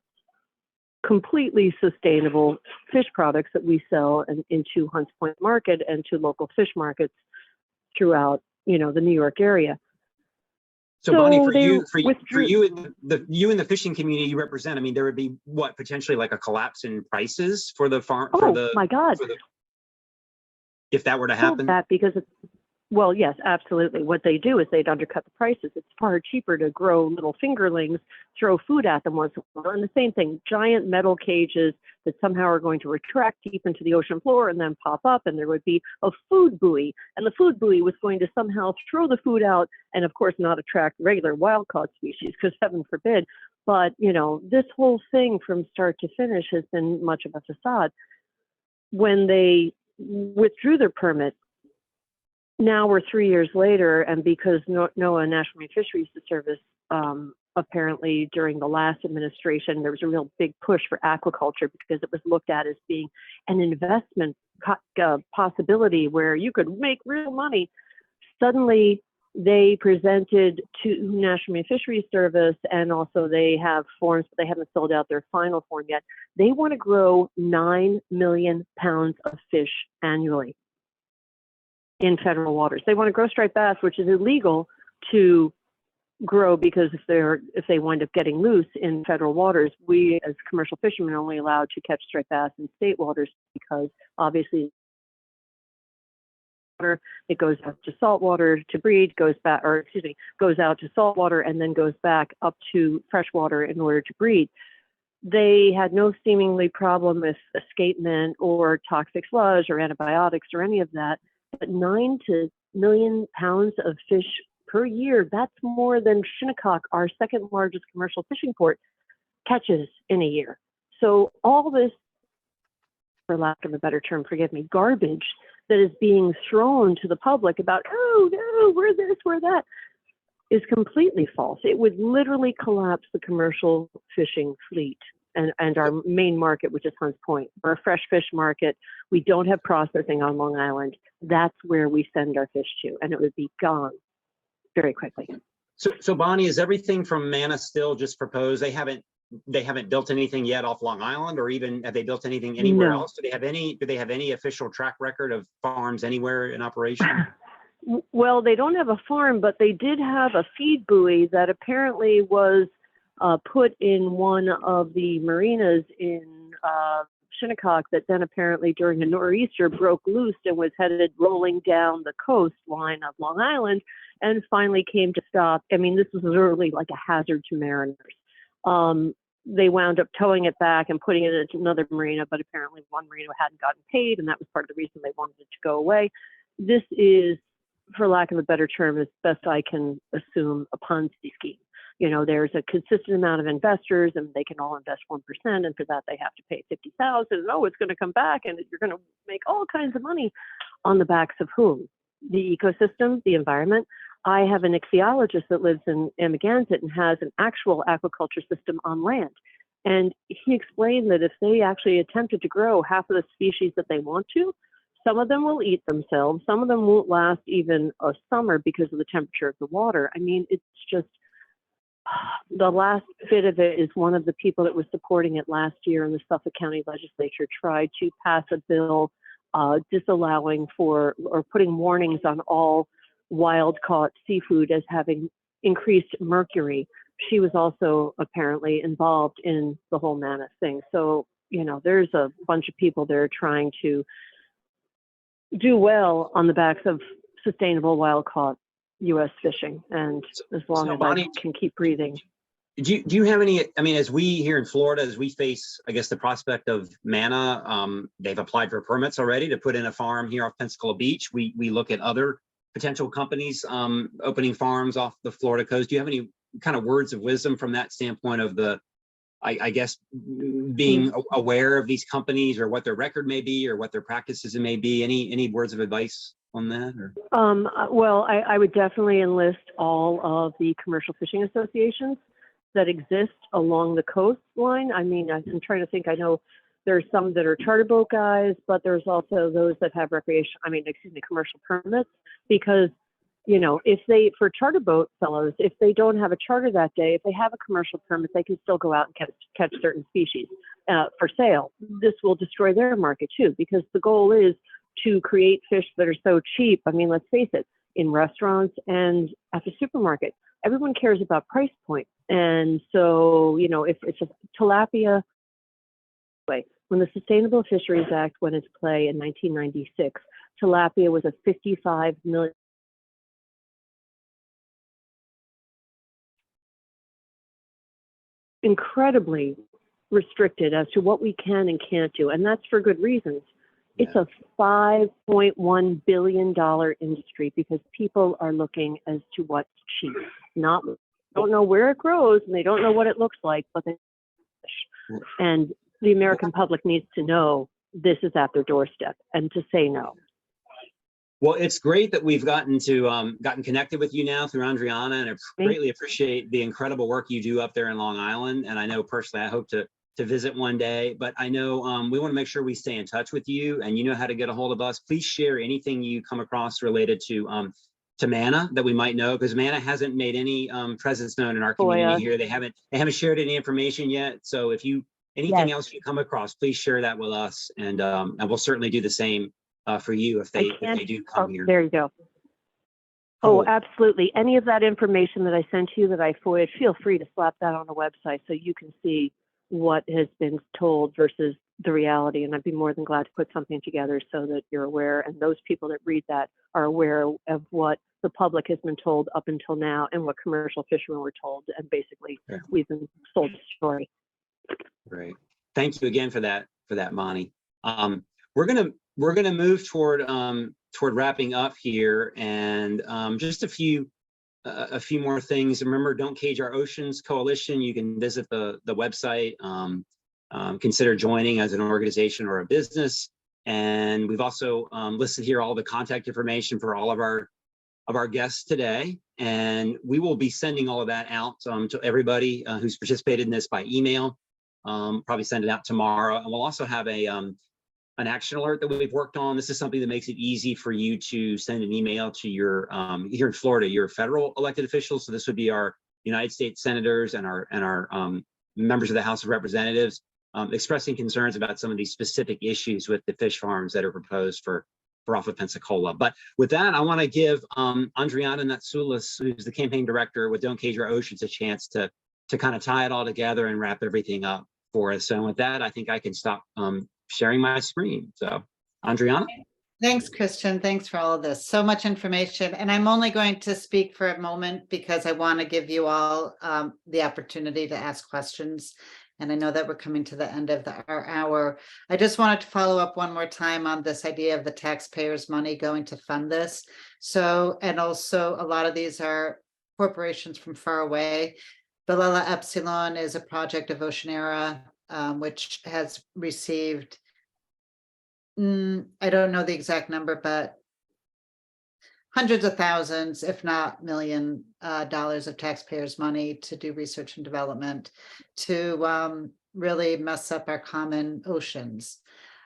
[SPEAKER 3] completely sustainable fish products that we sell into Hunts Point Market and to local fish markets throughout, the New York area.
[SPEAKER 1] So Bonnie, for you in the fishing community you represent, I mean, there would be what, potentially like a collapse in prices for the farm?
[SPEAKER 3] Oh my God!
[SPEAKER 1] If that were to happen,
[SPEAKER 3] because well, yes, absolutely. What they do is they'd undercut the prices. It's far cheaper to grow little fingerlings, throw food at them once in a while. And the same thing, giant metal cages that somehow are going to retract deep into the ocean floor and then pop up, and there would be a food buoy. And the food buoy was going to somehow throw the food out and, of course, not attract regular wild-caught species, because heaven forbid. But, this whole thing from start to finish has been much of a facade. When they withdrew their permit, now we're 3 years later, and because NOAA, National Marine Fisheries Service, apparently during the last administration, there was a real big push for aquaculture because it was looked at as being an investment possibility where you could make real money. Suddenly, they presented to National Marine Fisheries Service, and also they have forms, but they haven't filled out their final form yet. They want to grow 9 million pounds of fish annually in federal waters. They want to grow striped bass, which is illegal to grow, because if they wind up getting loose in federal waters, we as commercial fishermen are only allowed to catch striped bass in state waters, because obviously it goes out to saltwater to breed, goes out to saltwater and then goes back up to freshwater in order to breed. They had no seemingly problem with escapement or toxic sludge or antibiotics or any of that. But 9 million pounds of fish per year, that's more than Shinnecock, our second largest commercial fishing port, catches in a year. So all this, for lack of a better term, forgive me, garbage that is being thrown to the public about, oh no, we're this, we're that, is completely false. It would literally collapse the commercial fishing fleet and our main market, which is Hunts Point. We're a fresh fish market. We don't have processing on Long Island. That's where we send our fish to, and it would be gone very quickly.
[SPEAKER 1] So Bonnie, is everything from Mana still just proposed? They haven't built anything yet off Long Island, or even have they built anything anywhere else? Do they have any official track record of farms anywhere in operation?
[SPEAKER 3] Well, they don't have a farm, but they did have a feed buoy that apparently was put in one of the marinas in Shinnecock, that then apparently during a nor'easter broke loose and was headed rolling down the coastline of Long Island and finally came to stop. I mean, this was literally like a hazard to mariners. They wound up towing it back and putting it into another marina, but apparently one marina hadn't gotten paid, and that was part of the reason they wanted it to go away. This is, for lack of a better term, as best I can assume, a Ponzi scheme. There's a consistent amount of investors, and they can all invest 1%, and for that they have to pay $50,000. Oh, it's going to come back, and you're going to make all kinds of money on the backs of whom? The ecosystem, the environment. I have an ichthyologist that lives in Amagansett and has an actual aquaculture system on land, and he explained that if they actually attempted to grow half of the species that they want to, some of them will eat themselves. Some of them won't last even a summer because of the temperature of the water. I mean, it's just, the last bit of it is one of the people that was supporting it last year in the Suffolk County Legislature tried to pass a bill disallowing or putting warnings on all wild-caught seafood as having increased mercury. She was also apparently involved in the whole Mana thing. So, there's a bunch of people there trying to do well on the backs of sustainable wild-caught U.S. fishing, and as long as Bonnie, I can keep breathing.
[SPEAKER 1] Do you have any, I mean, as we here in Florida, as we face, I guess, the prospect of Mana, they've applied for permits already to put in a farm here off Pensacola Beach. We look at other potential companies opening farms off the Florida coast. Do you have any kind of words of wisdom from that standpoint of I guess, being aware of these companies, or what their record may be, or what their practices may be? Any words of advice on that? Or?
[SPEAKER 3] Well, I would definitely enlist all of the commercial fishing associations that exist along the coastline. I mean, I'm trying to think. I know There's some that are charter boat guys, but there's also those that have commercial permits, because, you know, for charter boat fellows, if they don't have a charter that day, if they have a commercial permit, they can still go out and catch certain species for sale. This will destroy their market too, because the goal is to create fish that are so cheap. I mean, let's face it, in restaurants and at the supermarket, everyone cares about price point. And so, you know, if it's a tilapia, when the Sustainable Fisheries Act went into play in 1996, tilapia was a 55 million. Incredibly restricted as to what we can and can't do, and that's for good reasons. Yeah. It's a $5.1 billion industry because people are looking as to what's cheap. Don't know where it grows and they don't know what it looks like, but they fish. And the American public needs to know this is at their doorstep and to say no.
[SPEAKER 1] Well, it's great that we've gotten connected with you now through Andrianna, and I greatly appreciate the incredible work you do up there in Long Island. And I know personally, I hope to visit one day, but I know we want to make sure we stay in touch with you, and you know how to get a hold of us. Please share anything you come across related to MANA that we might know, because MANA hasn't made any presence known in our community here. They haven't shared any information yet. So if anything else you come across, please share that with us, and we'll certainly do the same for you if they do come here.
[SPEAKER 3] There you go. Cool. Oh, absolutely. Any of that information that I sent you that I FOIA'd, feel free to slap that on the website so you can see what has been told versus the reality. And I'd be more than glad to put something together so that you're aware, and those people that read that are aware of what the public has been told up until now and what commercial fishermen were told. And basically, we've been sold a story.
[SPEAKER 1] Great. Thank you again for that, Bonnie. We're gonna move toward wrapping up here, and just a few more things. Remember, Don't Cage Our Oceans Coalition. You can visit the website. Consider joining as an organization or a business. And we've also listed here all the contact information for all of our guests today. And we will be sending all of that out to everybody who's participated in this by email. Probably send it out tomorrow. And we'll also have an action alert that we've worked on. This is something that makes it easy for you to send an email to your, here in Florida, your federal elected officials. So this would be our United States senators and our members of the House of Representatives, expressing concerns about some of these specific issues with the fish farms that are proposed for off of Pensacola. But with that, I want to give Andrianna Natsoulas, who's the campaign director with Don't Cage Our Oceans, a chance to kind of tie it all together and wrap everything up for us. So with that, I think I can stop sharing my screen. So Andrianna.
[SPEAKER 4] Thanks, Christian. Thanks for all of this. So much information. And I'm only going to speak for a moment because I want to give you all the opportunity to ask questions. And I know that we're coming to the end of our hour. I just wanted to follow up one more time on this idea of the taxpayers' money going to fund this. So, and also a lot of these are corporations from far away. Belela Epsilon is a project of Oceanera, which has received, I don't know the exact number, but hundreds of thousands, if not million dollars of taxpayers' money to do research and development to really mess up our common oceans.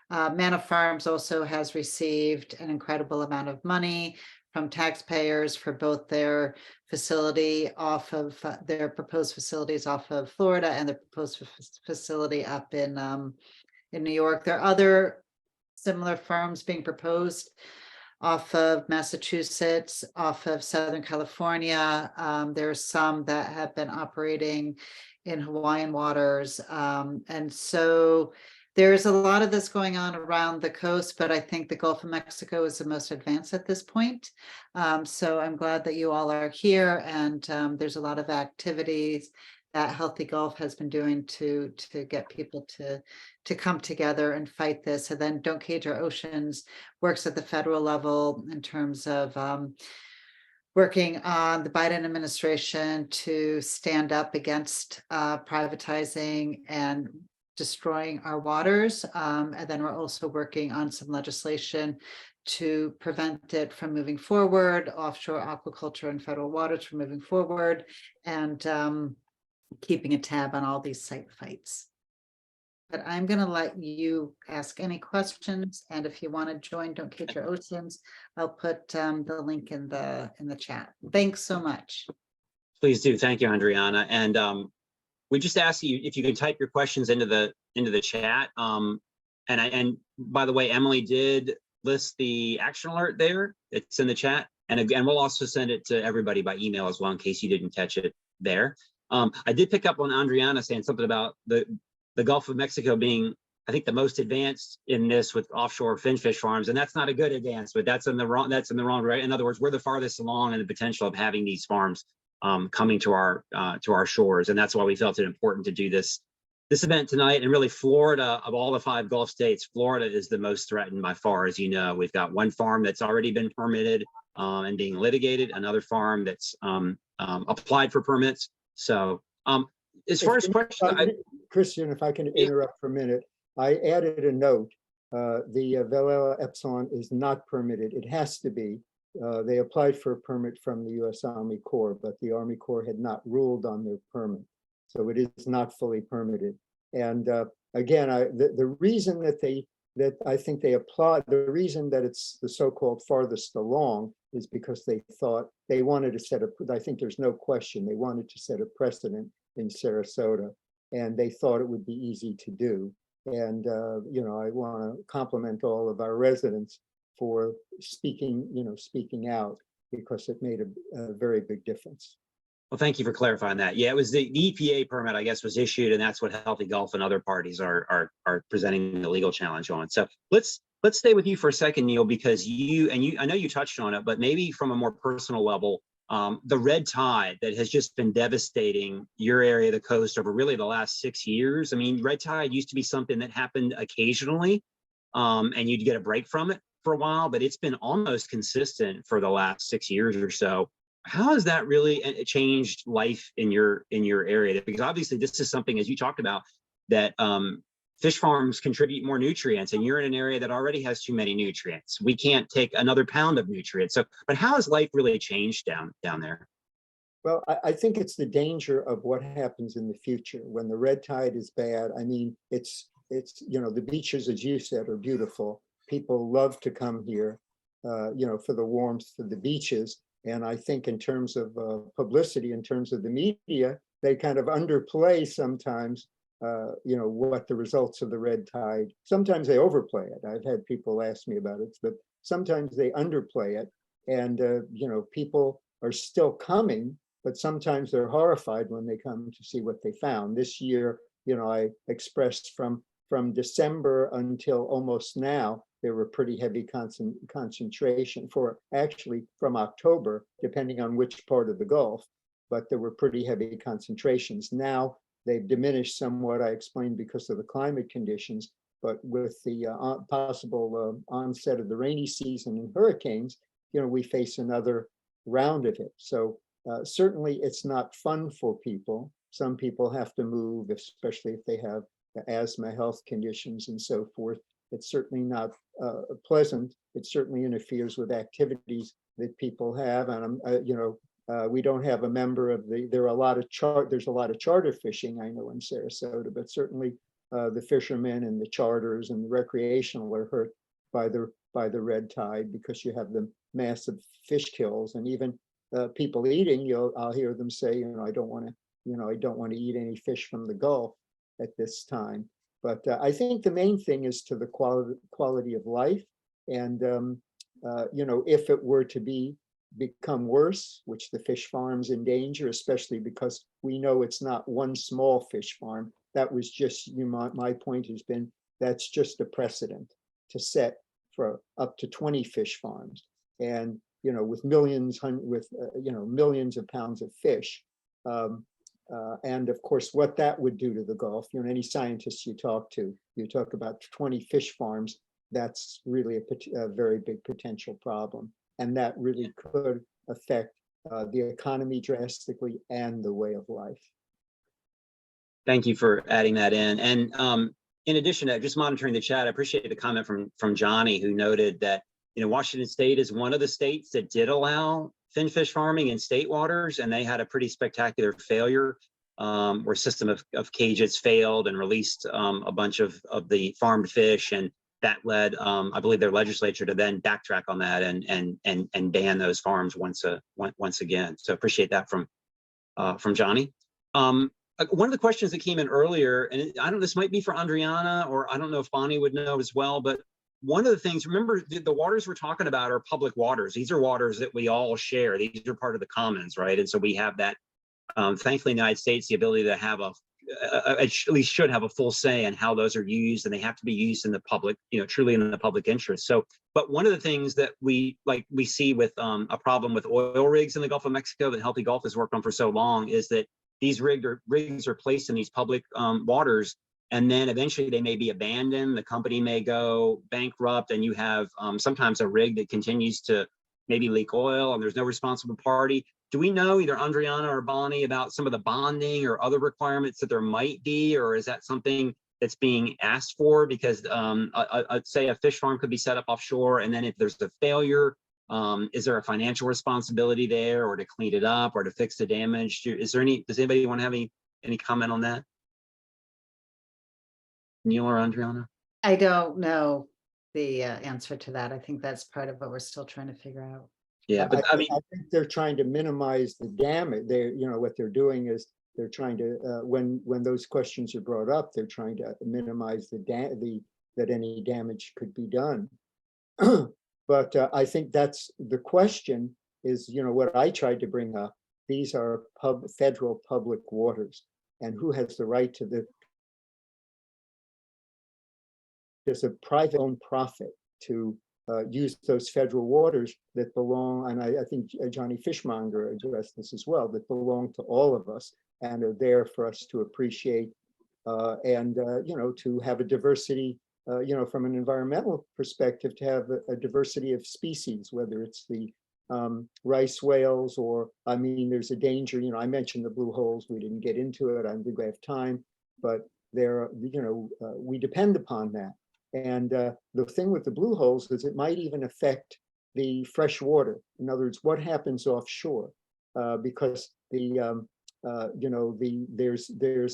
[SPEAKER 4] Manna Farms also has received an incredible amount of money from taxpayers for both their facility off of their proposed facilities off of Florida and the proposed facility up in New York. There are other similar farms being proposed off of Massachusetts, off of Southern California. There are some that have been operating in Hawaiian waters. And so there's a lot of this going on around the coast, but I think the Gulf of Mexico is the most advanced at this point. So I'm glad that you all are here, and there's a lot of activities that Healthy Gulf has been doing to get people to come together and fight this. And then Don't Cage Our Oceans works at the federal level in terms of working on the Biden administration to stand up against privatizing and destroying our waters. And then we're also working on some legislation to prevent it from moving forward, offshore aquaculture and federal waters from moving forward, and keeping a tab on all these site fights. But I'm going to let you ask any questions, and if you want to join Don't Kate Your Oceans, I'll put the link in the chat. Thanks so much.
[SPEAKER 1] Please do. Thank you, Andrianna. And we just ask you if you can type your questions into the chat. And by the way, Emily did list the action alert there. It's in the chat. And again, we'll also send it to everybody by email as well, in case you didn't catch it there. I did pick up on Andrianna saying something about the Gulf of Mexico being, I think, the most advanced in this with offshore finfish farms, and that's not a good advancement. That's in the wrong. That's in the wrong right. In other words, we're the farthest along in the potential of having these farms coming to our shores, and that's why we felt it important to do this event tonight. And really, Florida, of all the 5 Gulf states, Florida is the most threatened by far. As you know, we've got one farm that's already been permitted and being litigated, another farm that's applied for permits. So as far as questions,
[SPEAKER 2] Christian, if I can interrupt for a minute, I added a note. The Velela Epsilon is not permitted. It has to be. They applied for a permit from the U.S. Army Corps, but the Army Corps had not ruled on their permit. So it is not fully permitted. And again, the reason that I think they applied, the reason that it's the so-called farthest along is because they thought they wanted to set I think there's no question, they wanted to set a precedent in Sarasota, and they thought it would be easy to do. And, you know, I want to compliment all of our residents for speaking out, because it made a very big difference.
[SPEAKER 1] well, thank you for clarifying that. Yeah, it was the EPA permit, I guess, was issued, and that's what Healthy Gulf and other parties are presenting the legal challenge on. So let's stay with you for a second, Neal, because I know you touched on it, but maybe from a more personal level, the red tide that has just been devastating your area of the coast over really the last 6 years. I mean, red tide used to be something that happened occasionally, and you'd get a break from it for a while, but it's been almost consistent for the last 6 years or so. How has that really changed life in your area? Because obviously this is something, as you talked about, that fish farms contribute more nutrients, and you're in an area that already has too many nutrients. We can't take another pound of nutrients. So, but how has life really changed down there?
[SPEAKER 2] Well, I think it's the danger of what happens in the future when the red tide is bad. I mean, it's you know, the beaches, as you said, are beautiful. People love to come here, you know, for the warmth of the beaches. And I think in terms of publicity, in terms of the media, they kind of underplay sometimes, you know, what the results of the red tide. Sometimes they overplay it. I've had people ask me about it, but sometimes they underplay it. And, you know, people are still coming, but sometimes they're horrified when they come to see what they found. This year, you know, I expressed from December until almost now, there were pretty heavy concentration for actually from October, depending on which part of the Gulf, but there were pretty heavy concentrations. Now they've diminished somewhat, I explained, because of the climate conditions, but with the possible onset of the rainy season and hurricanes, you know, we face another round of it. So certainly it's not fun for people. Some people have to move, especially if they have asthma, health conditions, and so forth. It's certainly not pleasant. It certainly interferes with activities that people have. And you know, we don't have a member of there's a lot of charter fishing, I know, in Sarasota, but certainly the fishermen and the charters and the recreational are hurt by the red tide, because you have the massive fish kills. And even people eating, I'll hear them say, I don't want to eat any fish from the Gulf at this time. But I think the main thing is to the quality of life. And, if it were to become worse, which the fish farm's in danger, especially because we know it's not one small fish farm. That was just, my point has been, that's just a precedent to set for up to 20 fish farms. And, with millions of pounds of fish. And of course, what that would do to the Gulf, any scientists you talk about 20 fish farms, that's really a very big potential problem. And that really could affect the economy drastically and the way of life.
[SPEAKER 1] Thank you for adding that in. And in addition to that, just monitoring the chat, I appreciate the comment from Johnny, who noted that, Washington State is one of the states that did allow finfish farming in state waters, and they had a pretty spectacular failure where system of cages failed and released a bunch of the farmed fish, and that led, I believe, their legislature to then backtrack on that and ban those farms once again. So appreciate that from Johnny. One of the questions that came in earlier, and I don't know, this might be for Andrianna, or I don't know if Bonnie would know as well, but one of the things, remember, the waters we're talking about are public waters. These are waters that we all share. These are part of the commons, right? And so we have that, thankfully, in the United States, the ability to have at least should have a full say in how those are used, and they have to be used in the public, truly in the public interest. So, but one of the things that we see with a problem with oil rigs in the Gulf of Mexico that Healthy Gulf has worked on for so long is that these rigs are placed in these public waters, and then eventually they may be abandoned. The company may go bankrupt, and you have sometimes a rig that continues to maybe leak oil, and there's no responsible party. Do we know, either Andrianna or Bonnie, about some of the bonding or other requirements that there might be, or is that something that's being asked for? Because say a fish farm could be set up offshore, and then if there's a failure, is there a financial responsibility there, or to clean it up, or to fix the damage? Does anybody want to have any comment on that? Neal or Andrianna?
[SPEAKER 4] I don't know the answer to that. I think that's part of what we're still trying to figure out.
[SPEAKER 1] Yeah, but I mean,
[SPEAKER 2] I think they're trying to minimize the damage. What they're doing is they're trying to, when those questions are brought up, they're trying to minimize that any damage could be done. But I think that's the question is, what I tried to bring up. These are federal public waters, and who has the right to there's a private owned profit to use those federal waters that belong, and I think Johnny Fishmonger addressed this as well, that belong to all of us and are there for us to appreciate and to have a diversity, from an environmental perspective, to have a diversity of species, whether it's the rice whales, or, I mean, there's a danger, I mentioned the blue holes, we didn't get into it, I don't think we have time, but there, we depend upon that. And the thing with the blue holes is it might even affect the fresh water. In other words, what happens offshore? Because there's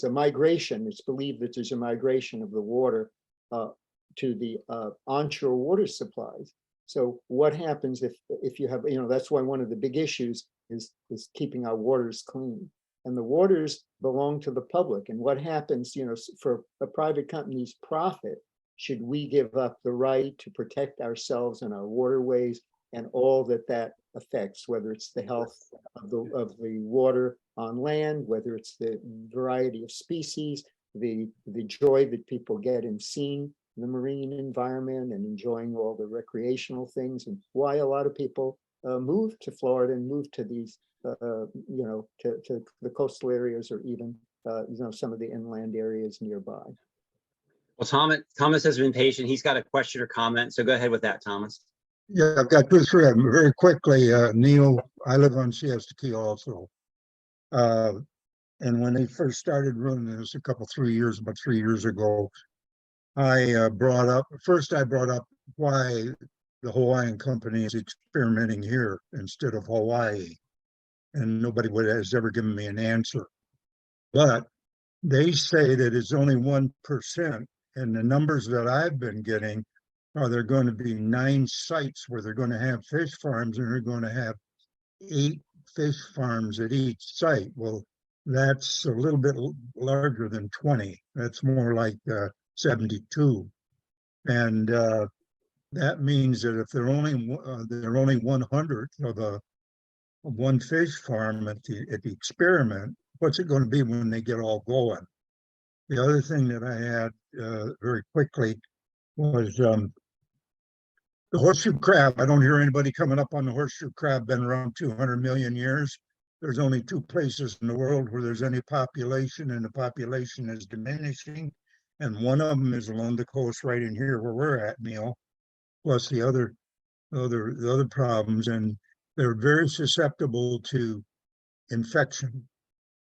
[SPEAKER 2] a migration. It's believed that there's a migration of the water to the onshore water supplies. So what happens if you have, that's why one of the big issues is keeping our waters clean. And the waters belong to the public. And what happens, for a private company's profit, should we give up the right to protect ourselves and our waterways and all that affects, whether it's the health of the water on land, whether it's the variety of species, the joy that people get in seeing the marine environment and enjoying all the recreational things, and why a lot of people move to Florida and move to these, to the coastal areas, or even, some of the inland areas nearby.
[SPEAKER 1] Well, Thomas has been patient. He's got a question or comment, so go ahead with that, Thomas.
[SPEAKER 5] Yeah, I've got 2 or 3 of them very quickly. Neal, I live on Siesta Key also. And when they first started running this about 3 years ago, I brought up why the Hawaiian company is experimenting here instead of Hawaii. And nobody has ever given me an answer. But they say that it's only 1%. And the numbers that I've been getting are there going to be 9 sites where they're going to have fish farms, and they're going to have 8 fish farms at each site. Well, that's a little bit larger than 20. That's more like 72. And that means that if they're only 1/100th of one fish farm at the experiment, what's it going to be when they get all going? The other thing that I had very quickly was the horseshoe crab. I don't hear anybody coming up on the horseshoe crab. Been around 200 million years. There's only 2 places in the world where there's any population, and the population is diminishing. And one of them is along the coast right in here where we're at, Neal, plus the other problems. And they're very susceptible to infection.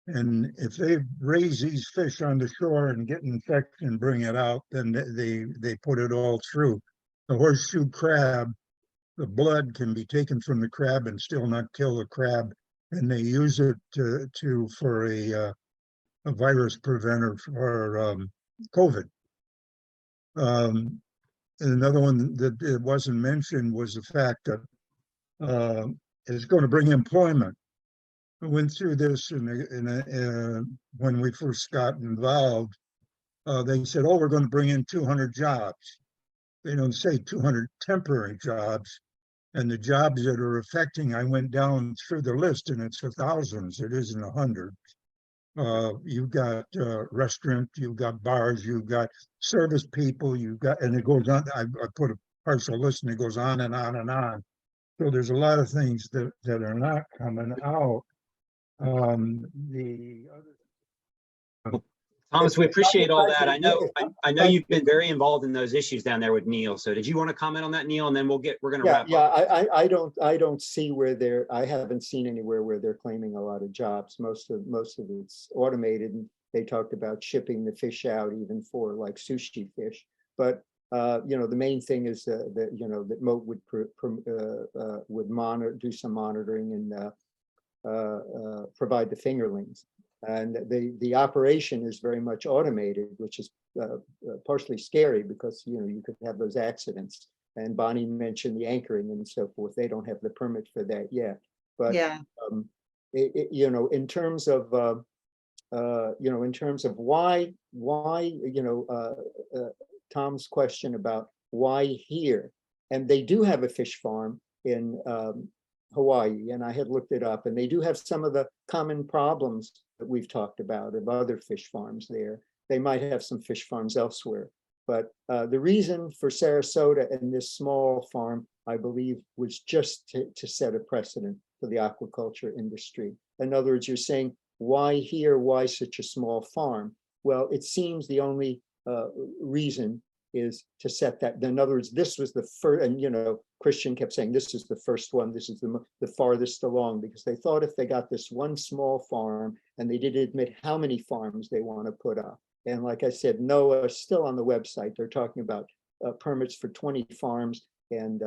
[SPEAKER 5] And if they raise these fish on the shore and get infection and bring it out, then they put it all through. The horseshoe crab, the blood can be taken from the crab and still not kill the crab. And they use it for a a virus preventer for COVID. And another one that it wasn't mentioned was the fact that it's going to bring employment. I went through this when we first got involved. They said, "Oh, we're going to bring in 200 jobs." They don't say 200 temporary jobs. And the jobs that are affecting, I went down through the list, and it's thousands. It isn't 100. You've got restaurant, you've got bars, you've got service people, you've got, and it goes on. I put a partial list, and it goes on and on and on. So there's a lot of things that are not coming out. The other
[SPEAKER 1] Thomas, we appreciate all that. I know you've been very involved in those issues down there with Neal. So did you want to comment on that, Neal? And then we're going to wrap up.
[SPEAKER 2] I don't see where I haven't seen anywhere where they're claiming a lot of jobs. Most of it's automated, and they talked about shipping the fish out even for like sushi fish. But the main thing is that Moat would do some monitoring and provide the fingerlings. And the operation is very much automated, which is partially scary because you could have those accidents. And Bonnie mentioned the anchoring and so forth. They don't have the permit for that yet. But
[SPEAKER 4] Yeah.
[SPEAKER 2] in terms of why Tom's question about why here, and they do have a fish farm in Hawaii, and I had looked it up, and they do have some of the common problems that we've talked about of other fish farms there. They might have some fish farms elsewhere, but the reason for Sarasota and this small farm, I believe, was just to set a precedent for the aquaculture industry. In other words, you're saying, why here? Why such a small farm? Well, it seems the only reason is to set that. In other words, this was the first, and Christian kept saying this is the first one, this is the farthest along, because they thought if they got this one small farm, and they didn't admit how many farms they want to put up. And like I said, NOAA is still on the website. They're talking about permits for 20 farms, and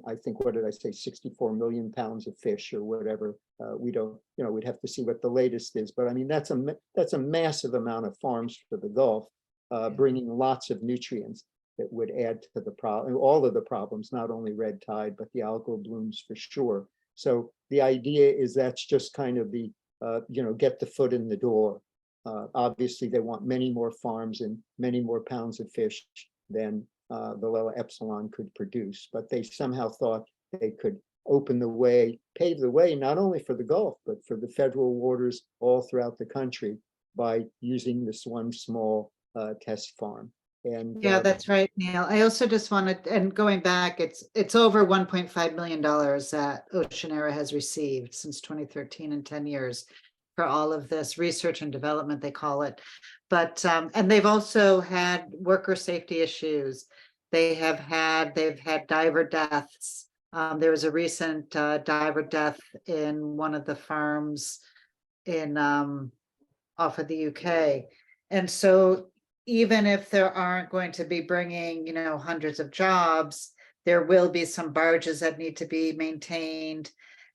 [SPEAKER 2] I think, what did I say, 64 million pounds of fish or whatever. We don't, we'd have to see what the latest is, but I mean, that's a massive amount of farms for the Gulf, bringing lots of nutrients that would add to the problem, all of the problems, not only red tide, but the algal blooms for sure. So the idea is that's just kind of the, get the foot in the door. Obviously, they want many more farms and many more pounds of fish than the Lower Epsilon could produce, but they somehow thought they could open the way, pave the way, not only for the Gulf, but for the federal waters all throughout the country by using this one small test farm. And
[SPEAKER 4] yeah, that's right, Neal. I also just wanted, and going back, it's over $1.5 million that Oceanera has received since 2013 in 10 years for all of this research and development, they call it. But and they've also had worker safety issues. They've had diver deaths. There was a recent diver death in one of the farms in off of the UK, and so even if there aren't going to be bringing, hundreds of jobs, there will be some barges that need to be maintained,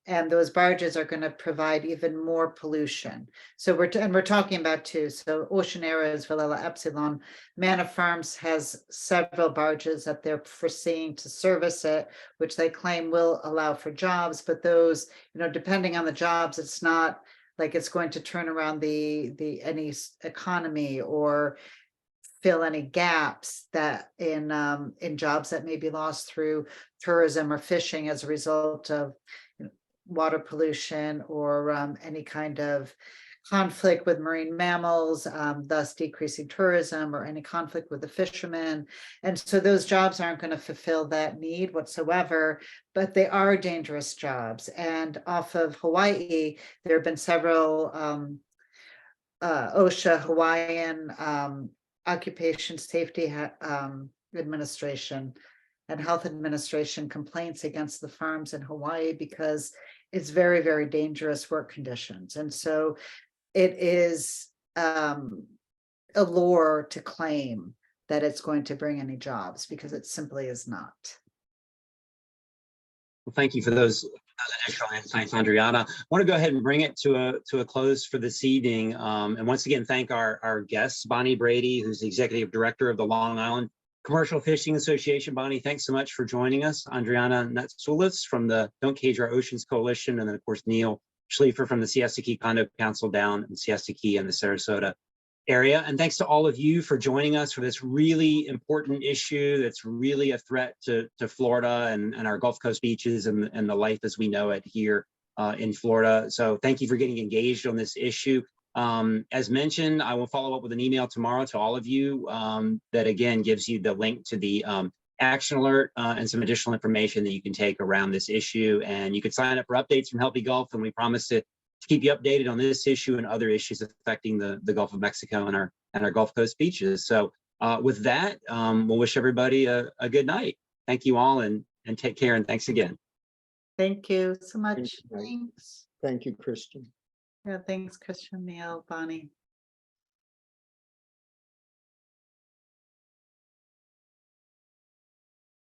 [SPEAKER 4] and those barges are going to provide even more pollution. So we're talking about two. So Oceanera is Villela Epsilon. Manna Farms has several barges that they're foreseeing to service it, which they claim will allow for jobs. But those, depending on the jobs, it's not like it's going to turn around any economy or fill any gaps that in jobs that may be lost through tourism or fishing as a result of water pollution or any kind of conflict with marine mammals, thus decreasing tourism or any conflict with the fishermen. And so those jobs aren't going to fulfill that need whatsoever, but they are dangerous jobs. And off of Hawaii, there have been several OSHA Hawaiian Occupation Safety Administration and Health Administration complaints against the farms in Hawaii because it's very, very dangerous work conditions. And so it is a lure to claim that it's going to bring any jobs because it simply is not.
[SPEAKER 1] Well, thank you for those Additional insights, Andrianna. I want to go ahead and bring it to a close for this evening. And once again, thank our guests, Bonnie Brady, who's the Executive Director of the Long Island Commercial Fishing Association. Bonnie, thanks so much for joining us. Andrianna Natsoulas from the Don't Cage Our Oceans Coalition, and then of course, Neal Schleifer from the Siesta Key Condo Council down in Siesta Key and the Sarasota area. And thanks to all of you for joining us for this really important issue that's really a threat to Florida and our Gulf Coast beaches and the life as we know it here in Florida. So thank you for getting engaged on this issue. As mentioned, I will follow up with an email tomorrow to all of you that again gives you the link to the action alert and some additional information that you can take around this issue. And you can sign up for updates from Healthy Gulf, and we promise to keep you updated on this issue and other issues affecting the Gulf of Mexico and our Gulf Coast beaches. So with that, we'll wish everybody a good night. Thank you all, and take care, and thanks again.
[SPEAKER 4] Thank you so much.
[SPEAKER 2] Good night.
[SPEAKER 4] Thanks.
[SPEAKER 2] Thank you, Christian.
[SPEAKER 4] Yeah, thanks, Christian, Neal, Bonnie.